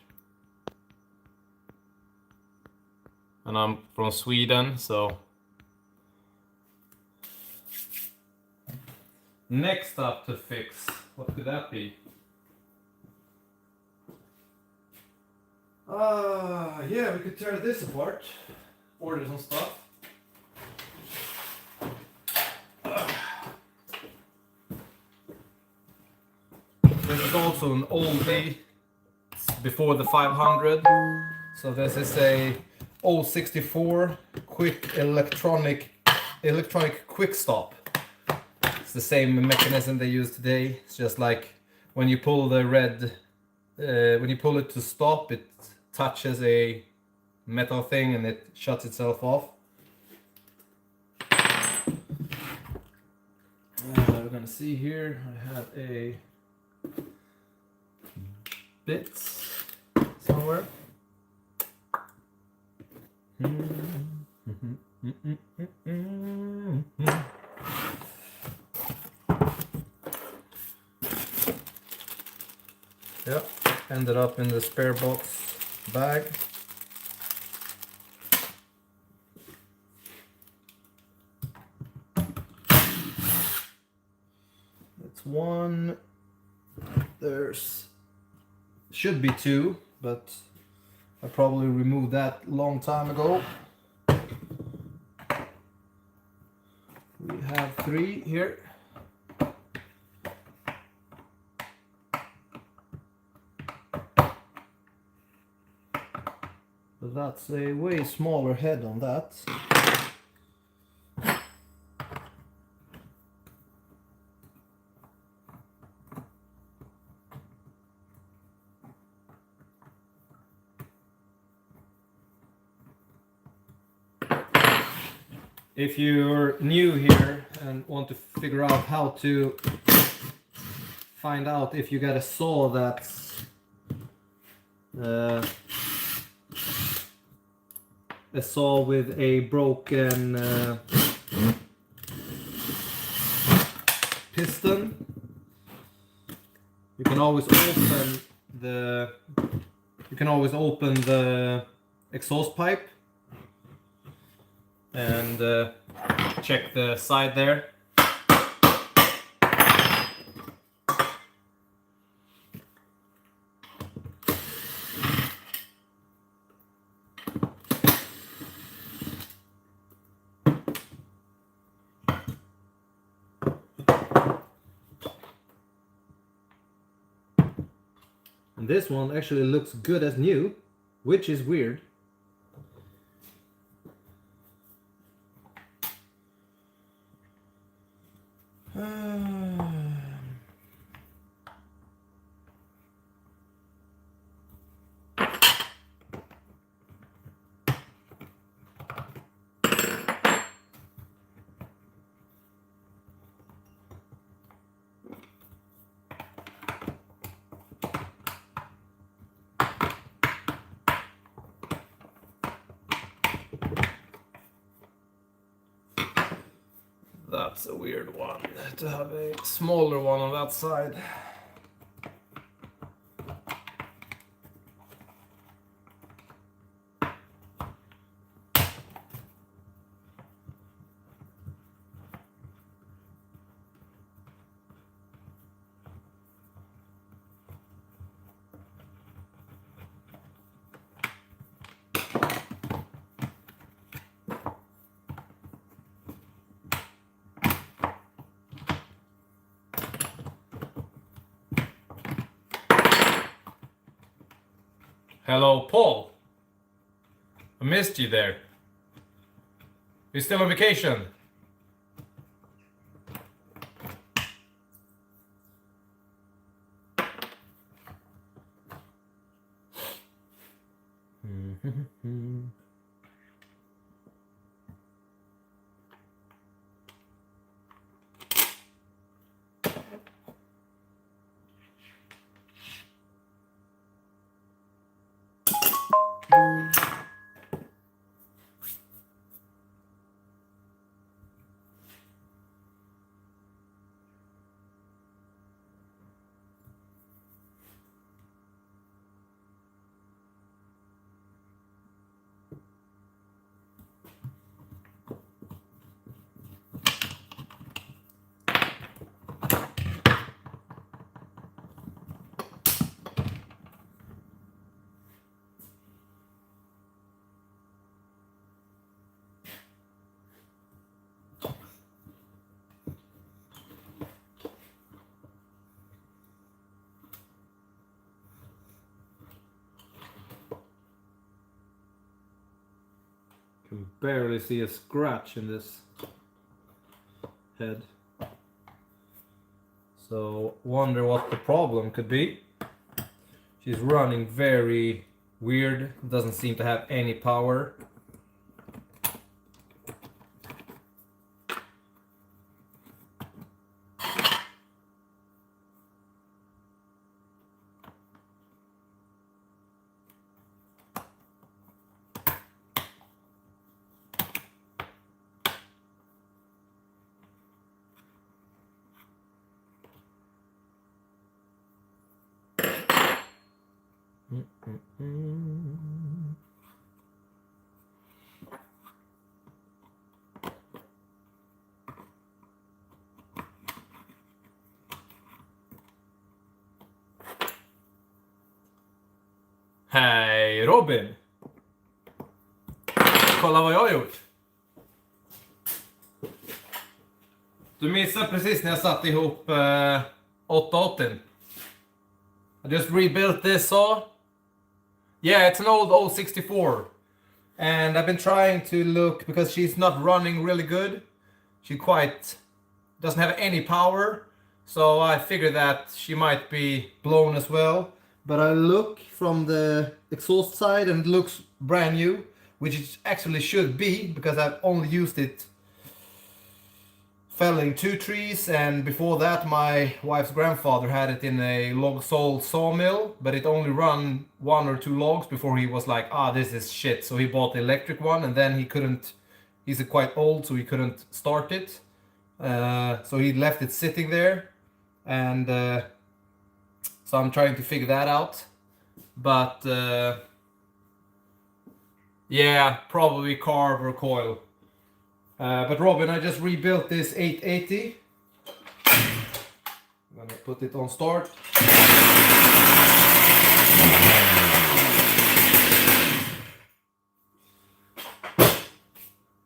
And I'm from Sweden, so. Next up to fix, what could that be? Yeah, we could tear this apart. Order some stuff. This is also an oldie, it's before the 500. So this is a 064 quick electronic quick stop. It's the same mechanism they use today. It's just like when you pull the red, when you pull it to stop, it touches a metal thing and it shuts itself off. We're gonna see here, I have a bits somewhere. Yeah, ended up in the spare box bag. It's one. There's should be two, but I probably removed that long time ago. We have three here. But that's a way smaller head on that. If you're new here and want to figure out how to find out if you got a saw that's a saw with a broken piston. You can always open the exhaust pipe and check the side there. And this one actually looks good as new, which is weird. That's a weird one, to have a smaller one on that side. Hello, Paul. I missed you there. You still on vacation? Can barely see a scratch in this head. So wonder what the problem could be. She's running very weird, doesn't seem to have any power. Hej Robin! Kolla vad jag har gjort. Du missade precis när jag satte ihop 880. I just rebuilt this saw. Yeah, it's an old 064. And I've been trying to look, because she's not running really good. She quite doesn't have any power. So I figured that she might be blown as well. But I look from the exhaust side and it looks brand new, which it actually should be, because I've only used it felling 2 trees, and before that my wife's grandfather had it in a log saw sawmill, but it only run 1 or 2 logs before he was like, this is shit. So he bought the electric one, and then he couldn't, he's quite old, so he couldn't start it. So he left it sitting there, and so I'm trying to figure that out. But yeah, probably carve or coil. But Robin, I just rebuilt this 880. I'm gonna put it on start.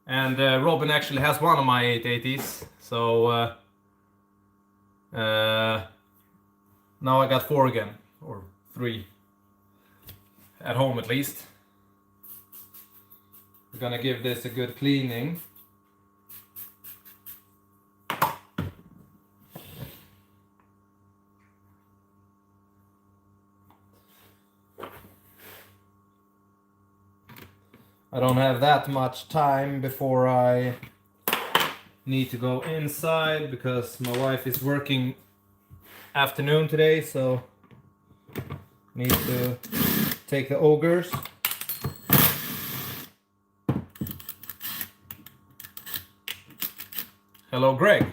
And Robin actually has one of my 880s, so now I got 4 again, or 3, at home at least. We're gonna give this a good cleaning. I don't have that much time before I need to go inside because my wife is working afternoon today, so need to take the ogres. Hello, Greg.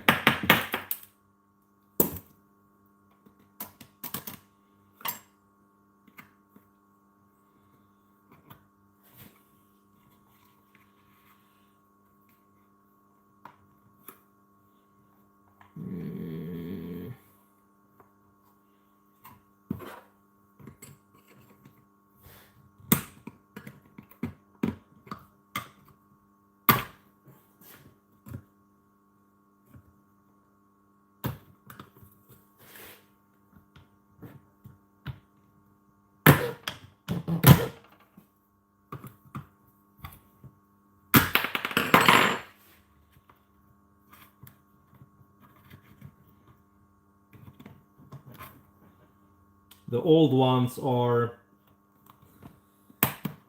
The old ones are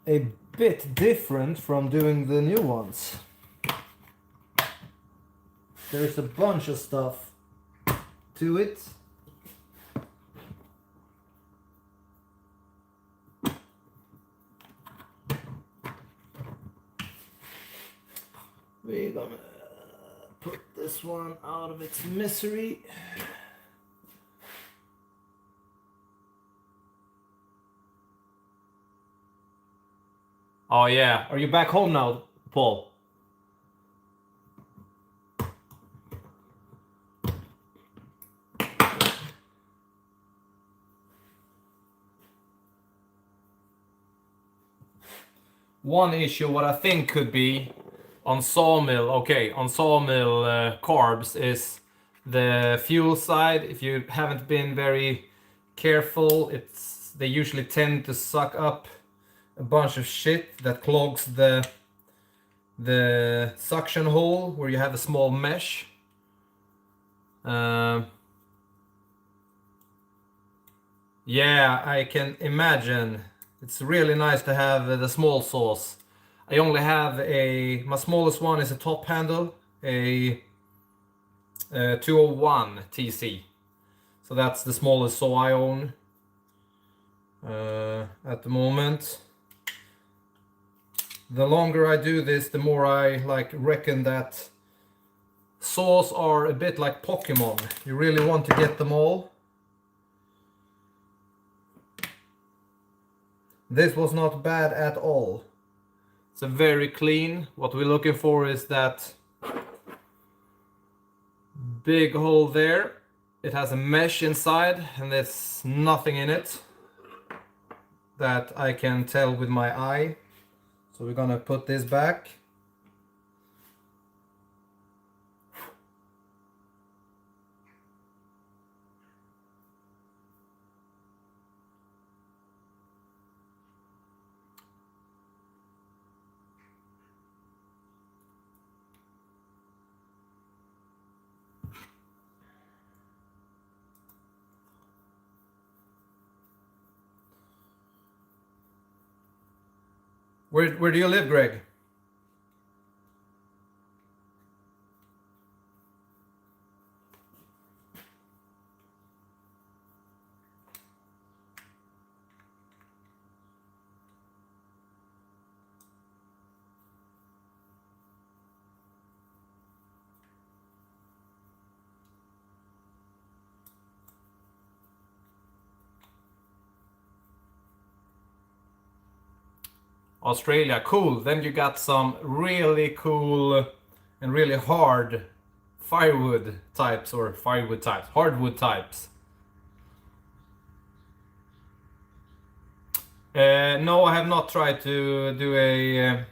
a bit different from doing the new ones. There's a bunch of stuff to it. We're gonna put this one out of its misery. Oh yeah, are you back home now, Paul? One issue, what I think could be on sawmill, carbs is the fuel side. If you haven't been very careful, they usually tend to suck up a bunch of shit that clogs the suction hole where you have a small mesh. Yeah, I can imagine. It's really nice to have the small saws. I only have my smallest one is a top handle, a 201 TC. So that's the smallest saw I own at the moment. The longer I do this, the more I reckon that saws are a bit like Pokemon. You really want to get them all. This was not bad at all. It's a very clean. What we're looking for is that big hole there. It has a mesh inside and there's nothing in it that I can tell with my eye. So we're gonna put this back. Where do you live, Greg? Australia, cool. Then you got some really cool and really hard hardwood types. No, I have not tried to do a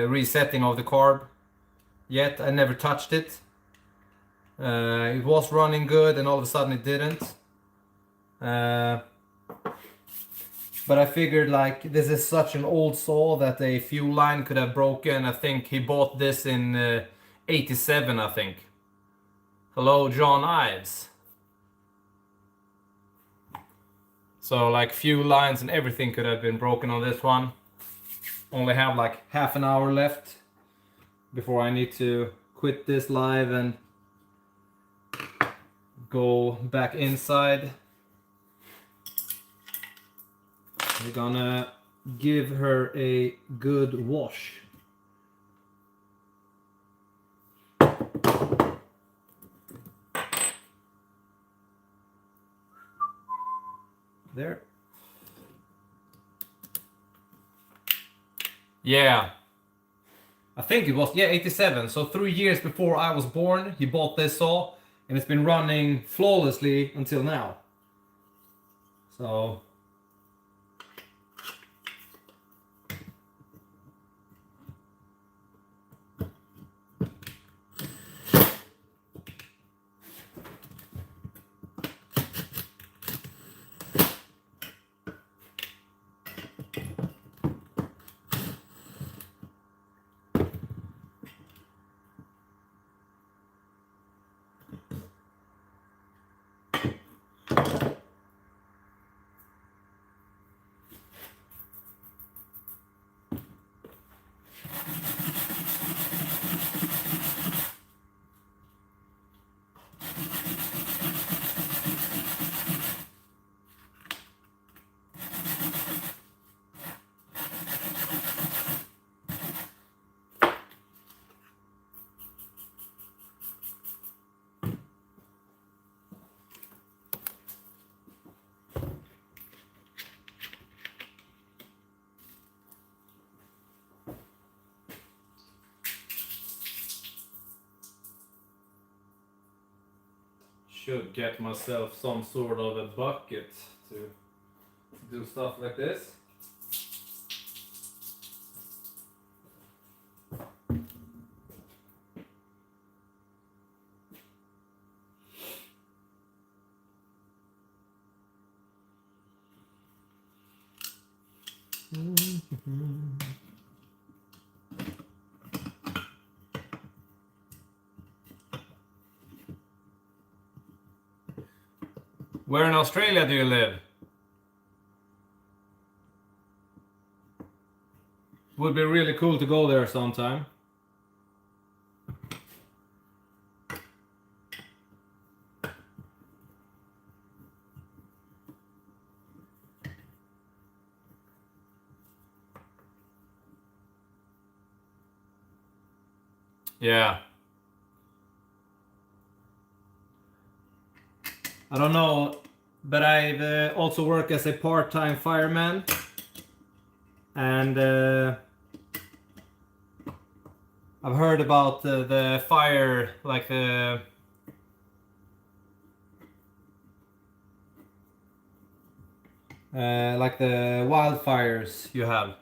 resetting of the carb yet. I never touched it. It was running good and all of a sudden it didn't. But I figured like this is such an old saw that a fuel line could have broken. I think he bought this in 87, I think. Hello, John Ives. So like fuel lines and everything could have been broken on this one. Only have like half an hour left before I need to quit this live and go back inside. We're gonna give her a good wash. There. Yeah. I think it was, yeah, 87. So 3 years before I was born, he bought this saw and it's been running flawlessly until now. So should get myself some sort of a bucket to do stuff like this. Where in Australia do you live? Would be really cool to go there sometime. Yeah. I don't know, but I've also worked as a part-time fireman, and I've heard about the fire, like the wildfires you have.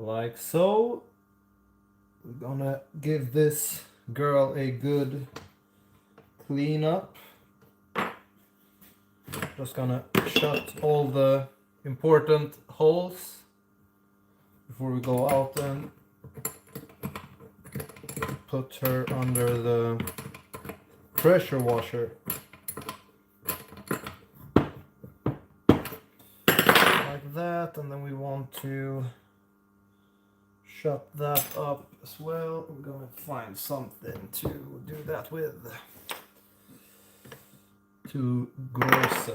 Like so. We're gonna give this girl a good clean up. Just gonna shut all the important holes before we go out and put her under the pressure washer. Like that, and then we want to shut that up as well. We're gonna find something to do that with. To grosse.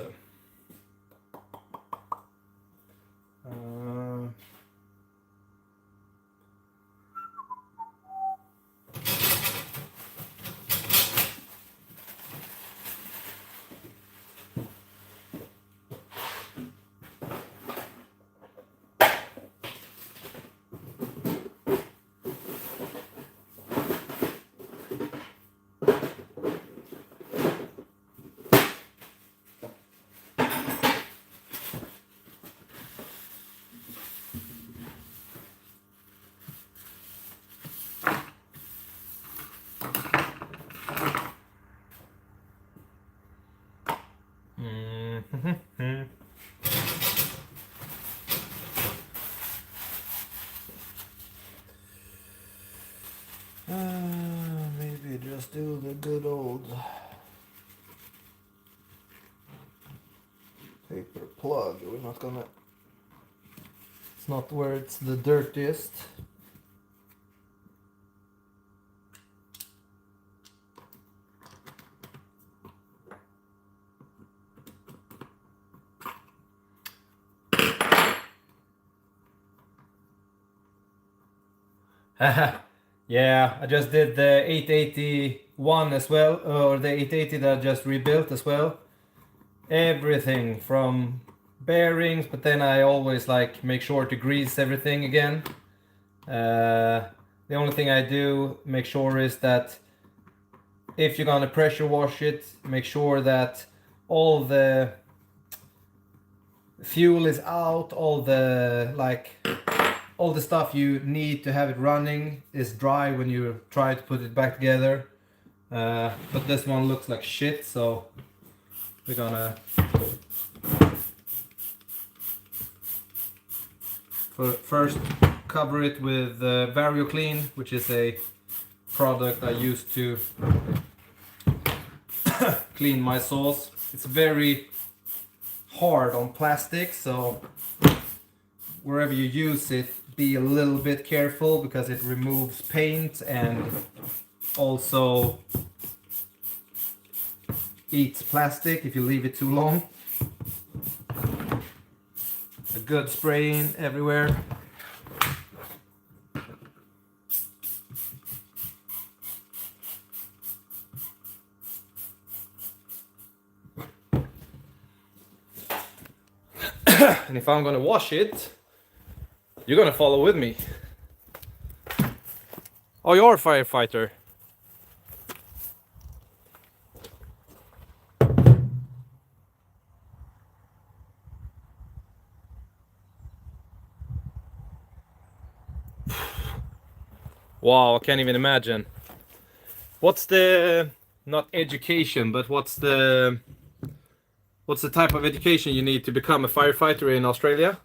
Maybe just do the good old paper plug. We're not gonna. It's not where it's the dirtiest. Yeah, I just did the 881 as well, or the 880 that I just rebuilt as well. Everything from bearings, but then I always like make sure to grease everything again. The only thing I do make sure is that if you're gonna pressure wash it, make sure that all the fuel is out, all the stuff you need to have it running is dry when you try to put it back together. But this one looks like shit, so we're gonna first cover it with VarioClean, which is a product I use to clean my saws. It's very hard on plastic, so wherever you use it, be a little bit careful because it removes paint and also eats plastic if you leave it too long. A good spraying everywhere. And if I'm gonna wash it, you're gonna follow with me. Oh, you're a firefighter. Wow, I can't even imagine. What's the, not education, but what's the type of education you need to become a firefighter in Australia?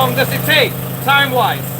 long does it take, time-wise?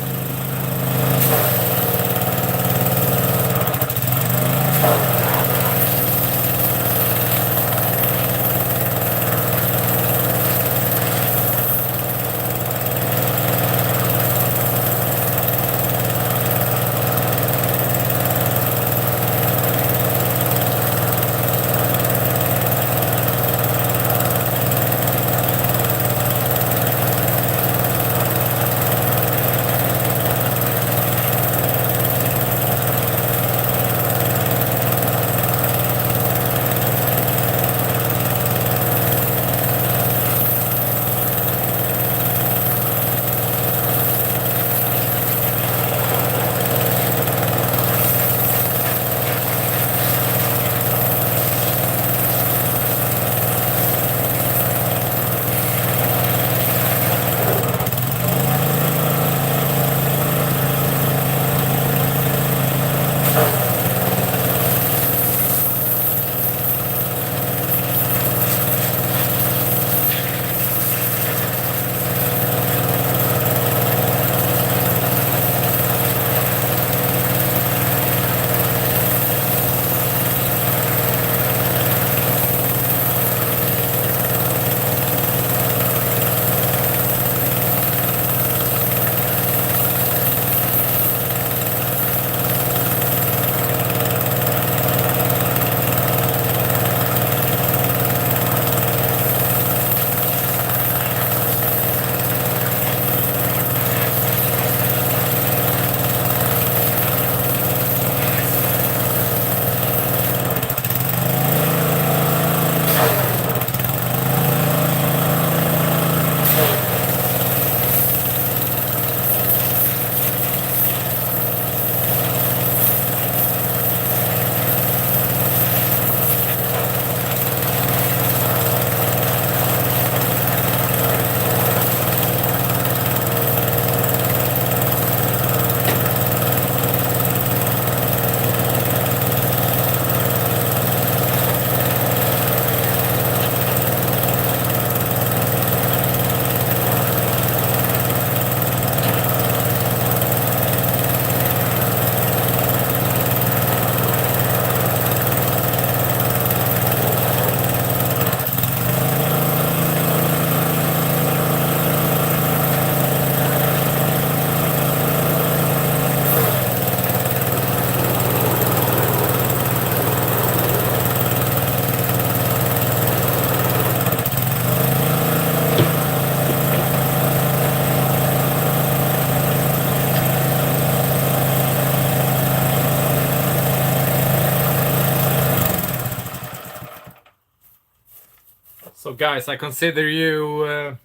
So guys, I consider you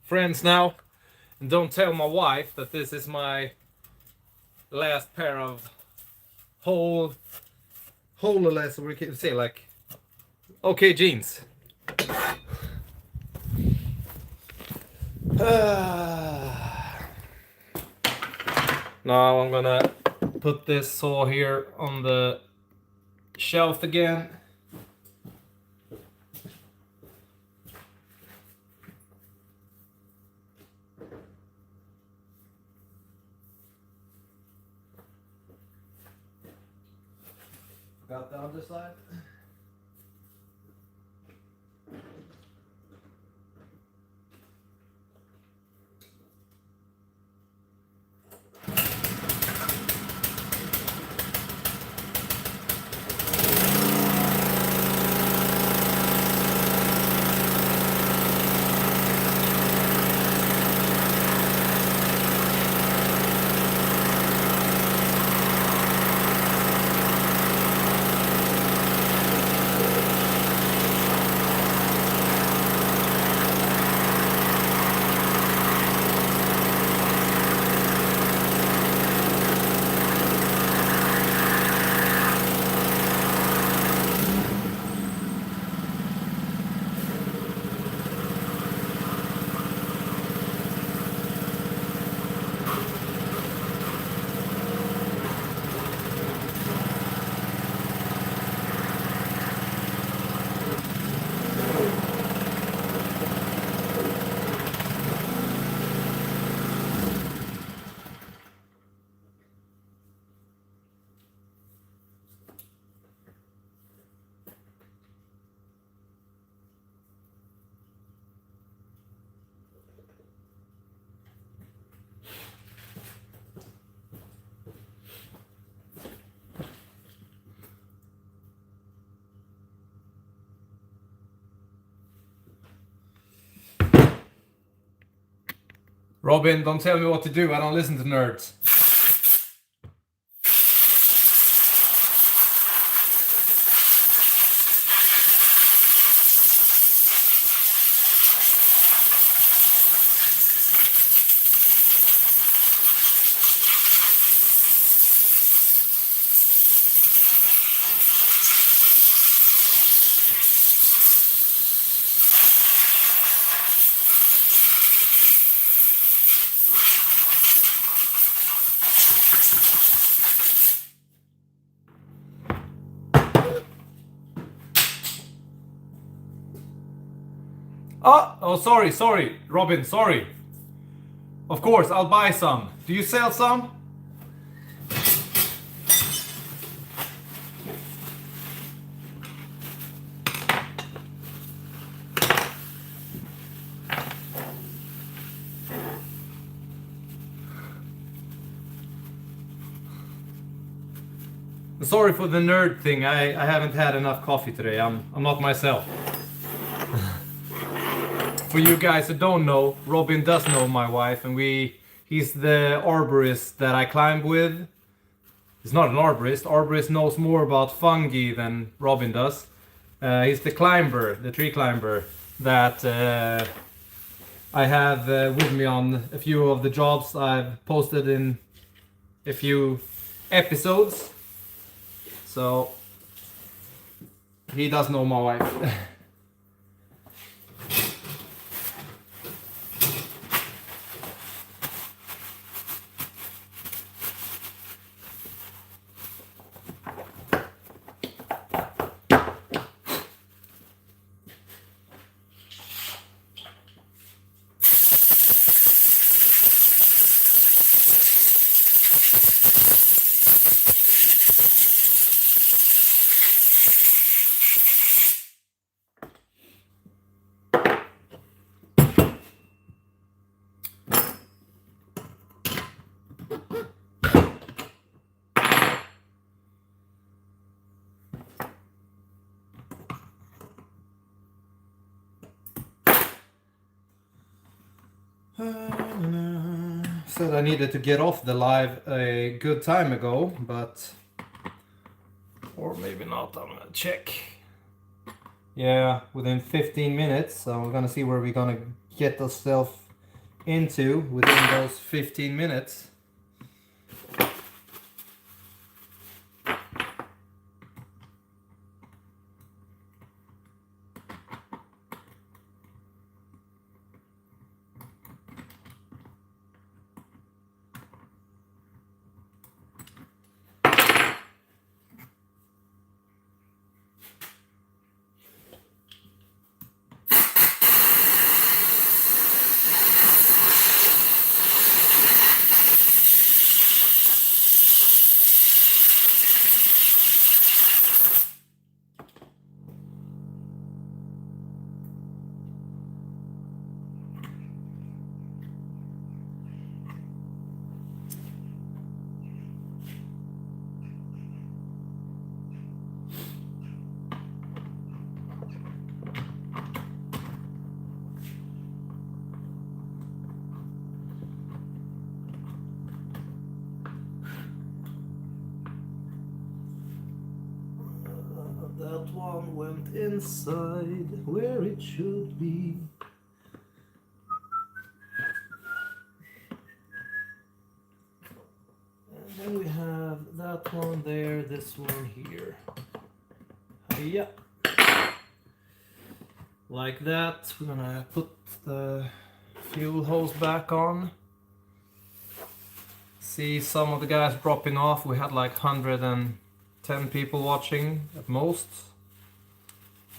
friends now. And don't tell my wife that this is my last pair of holeless, we can say, like, okay jeans. Now I'm gonna put this saw here on the shelf again. Got the other side. Robin, don't tell me what to do. I don't listen to nerds. Oh, sorry, Robin, sorry. Of course, I'll buy some. Do you sell some? Sorry for the nerd thing. I haven't had enough coffee today. I'm not myself. For you guys who don't know, Robin does know my wife, and he's the arborist that I climb with. He's not an arborist. Arborist knows more about fungi than Robin does. He's the climber, the tree climber that I have with me on a few of the jobs I've posted in a few episodes. So he does know my wife. Said I needed to get off the live a good time ago, but or maybe not. I'm gonna check. Yeah, within 15 minutes. So we're gonna see where we're gonna get ourselves into within those 15 minutes. That one went inside where it should be. And then we have that one there, this one here. Yeah. Like that. We're gonna put the fuel hose back on. See some of the guys dropping off. We had like 110 people watching at most.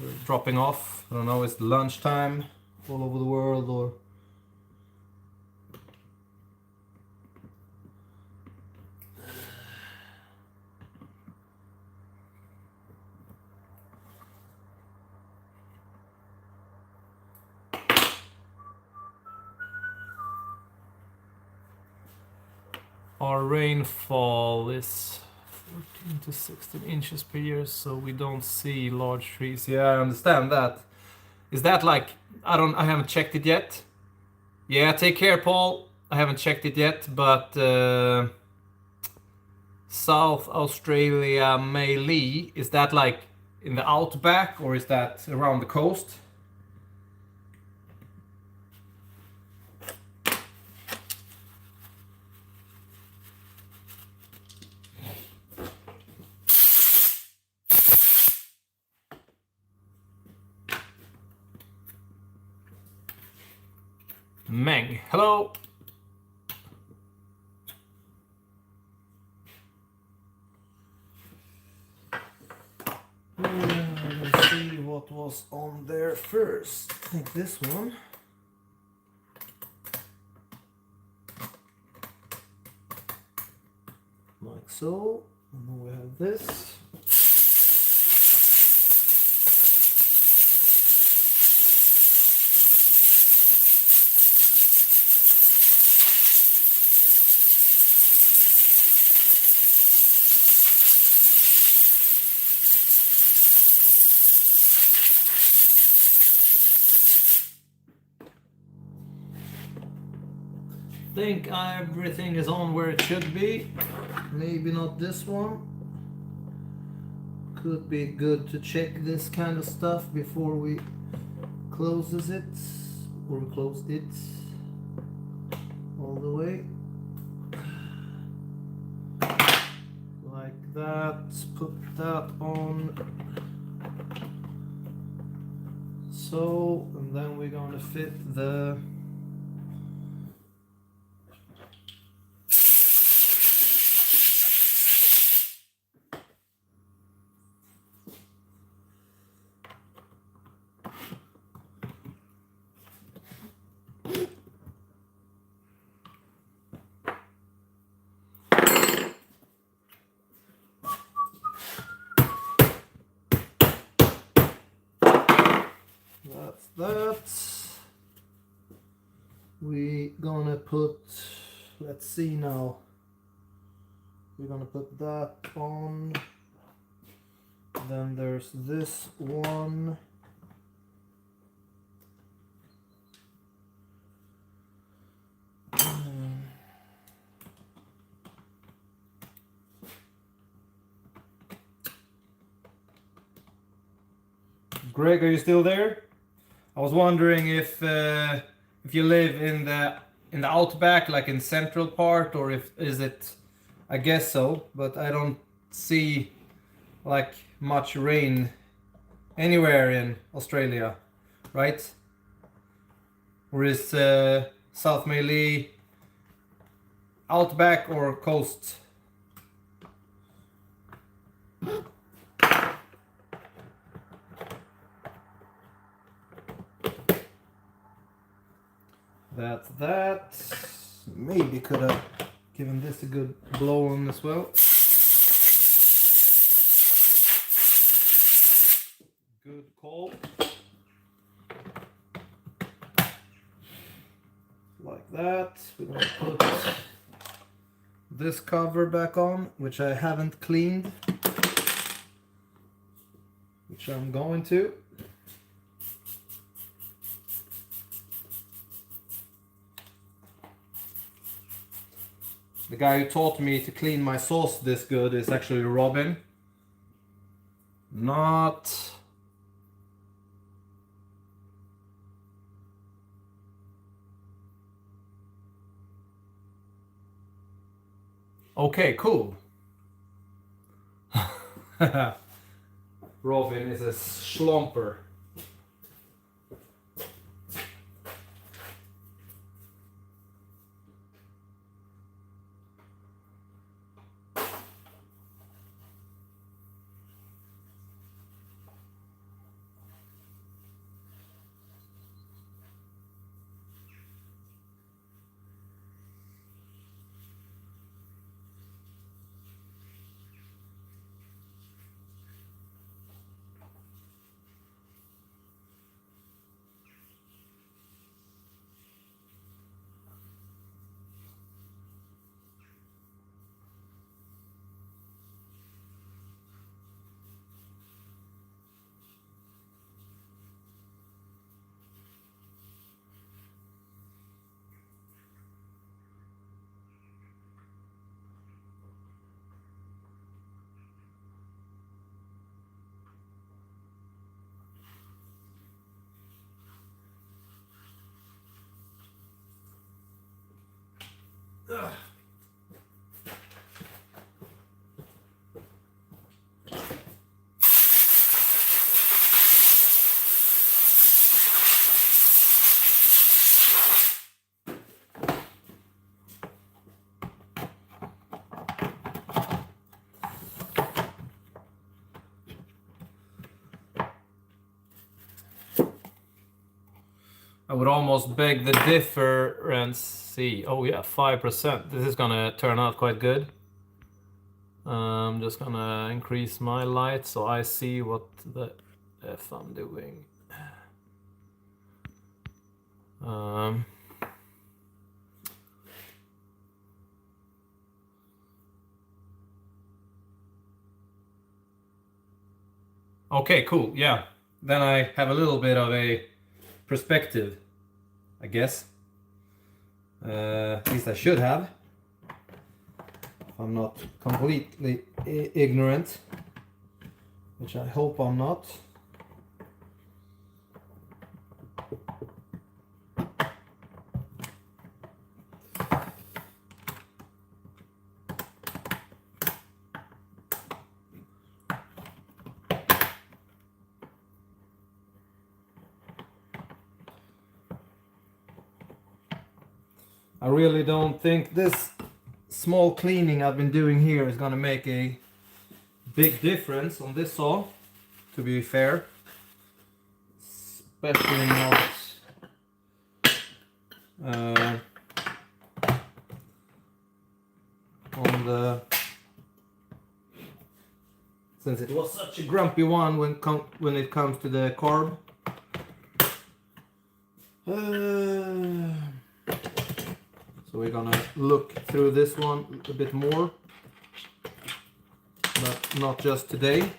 We're dropping off. I don't know, it's lunchtime all over the world or... Our rainfall is 14 to 16 inches per year, so we don't see large trees. Yeah, I understand that. Is that like, I haven't checked it yet. Yeah, take care, Paul. I haven't checked it yet, but South Australia Mallee, is that like in the outback or is that around the coast? Meng, hello. Let's see what was on there first. I think this one. Like so. And then we have this. I think everything is on where it should be. Maybe not this one. Could be good to check this kind of stuff before we closes it, or we close it all the way. Like that. Put that on. So, and then we're gonna fit the that. We gonna put, let's see now, we're gonna put that on. Then there's this one. Greg, are you still there? I was wondering if you live in the outback, like in central part, or if is it? I guess so, but I don't see like much rain anywhere in Australia, right? Or is South Mallee outback or coast? That's that. Maybe could have given this a good blow on as well. Good call. Like that. We're gonna put this cover back on, which I haven't cleaned, which I'm going to. The guy who taught me to clean my sauce this good is actually Robin. Not... Okay, cool. Robin is a schlumper. I would almost beg the difference. See, oh yeah, 5%. This is gonna turn out quite good. I'm just gonna increase my light so I see what the F I'm doing. Okay, cool, yeah. Then I have a little bit of a perspective, I guess. At least I should have. If I'm not completely ignorant, which I hope I'm not. I really don't think this small cleaning I've been doing here is gonna make a big difference on this saw, to be fair. Especially not on the, since it was such a grumpy one when it comes to the carb. So we're gonna look through this one a bit more, but not just today.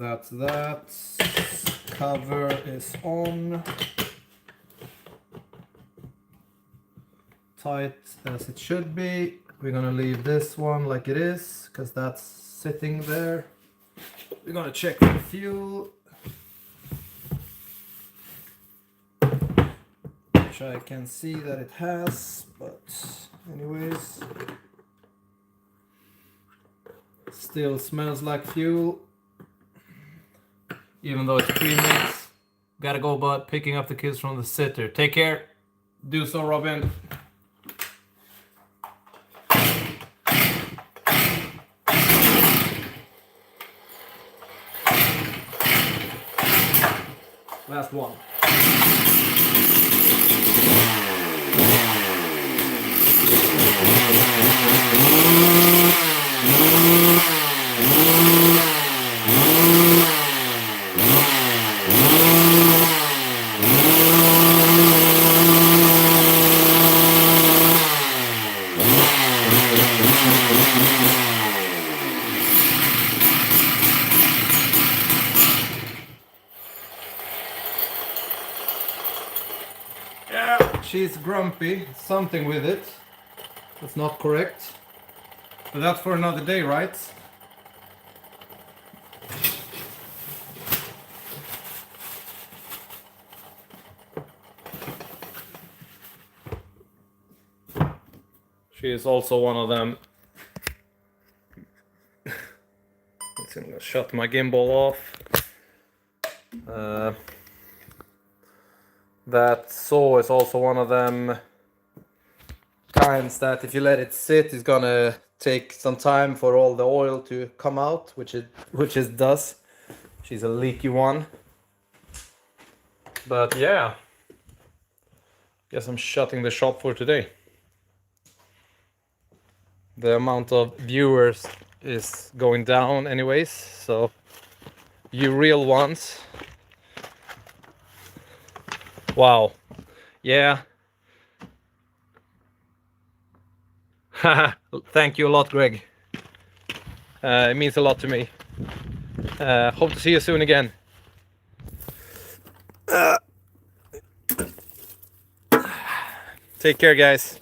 That's that. Cover is on. Tight as it should be. We're gonna leave this one like it is, because that's sitting there. We're gonna check the fuel, which I can see that it has, but anyways, still smells like fuel. Even though it's pre-mix. Gotta go about picking up the kids from the sitter. Take care. Do so, Robin. Last one. Yeah, she's grumpy. Something with it. That's not correct. But that's for another day, right? She is also one of them. I'm gonna shut my gimbal off. That saw is also one of them kinds that if you let it sit, it's gonna take some time for all the oil to come out, which it does. She's a leaky one. But yeah, guess I'm shutting the shop for today. The amount of viewers is going down anyways, so you real ones. Wow. Yeah. Thank you a lot, Greg. It means a lot to me. Hope to see you soon again. Take care, guys.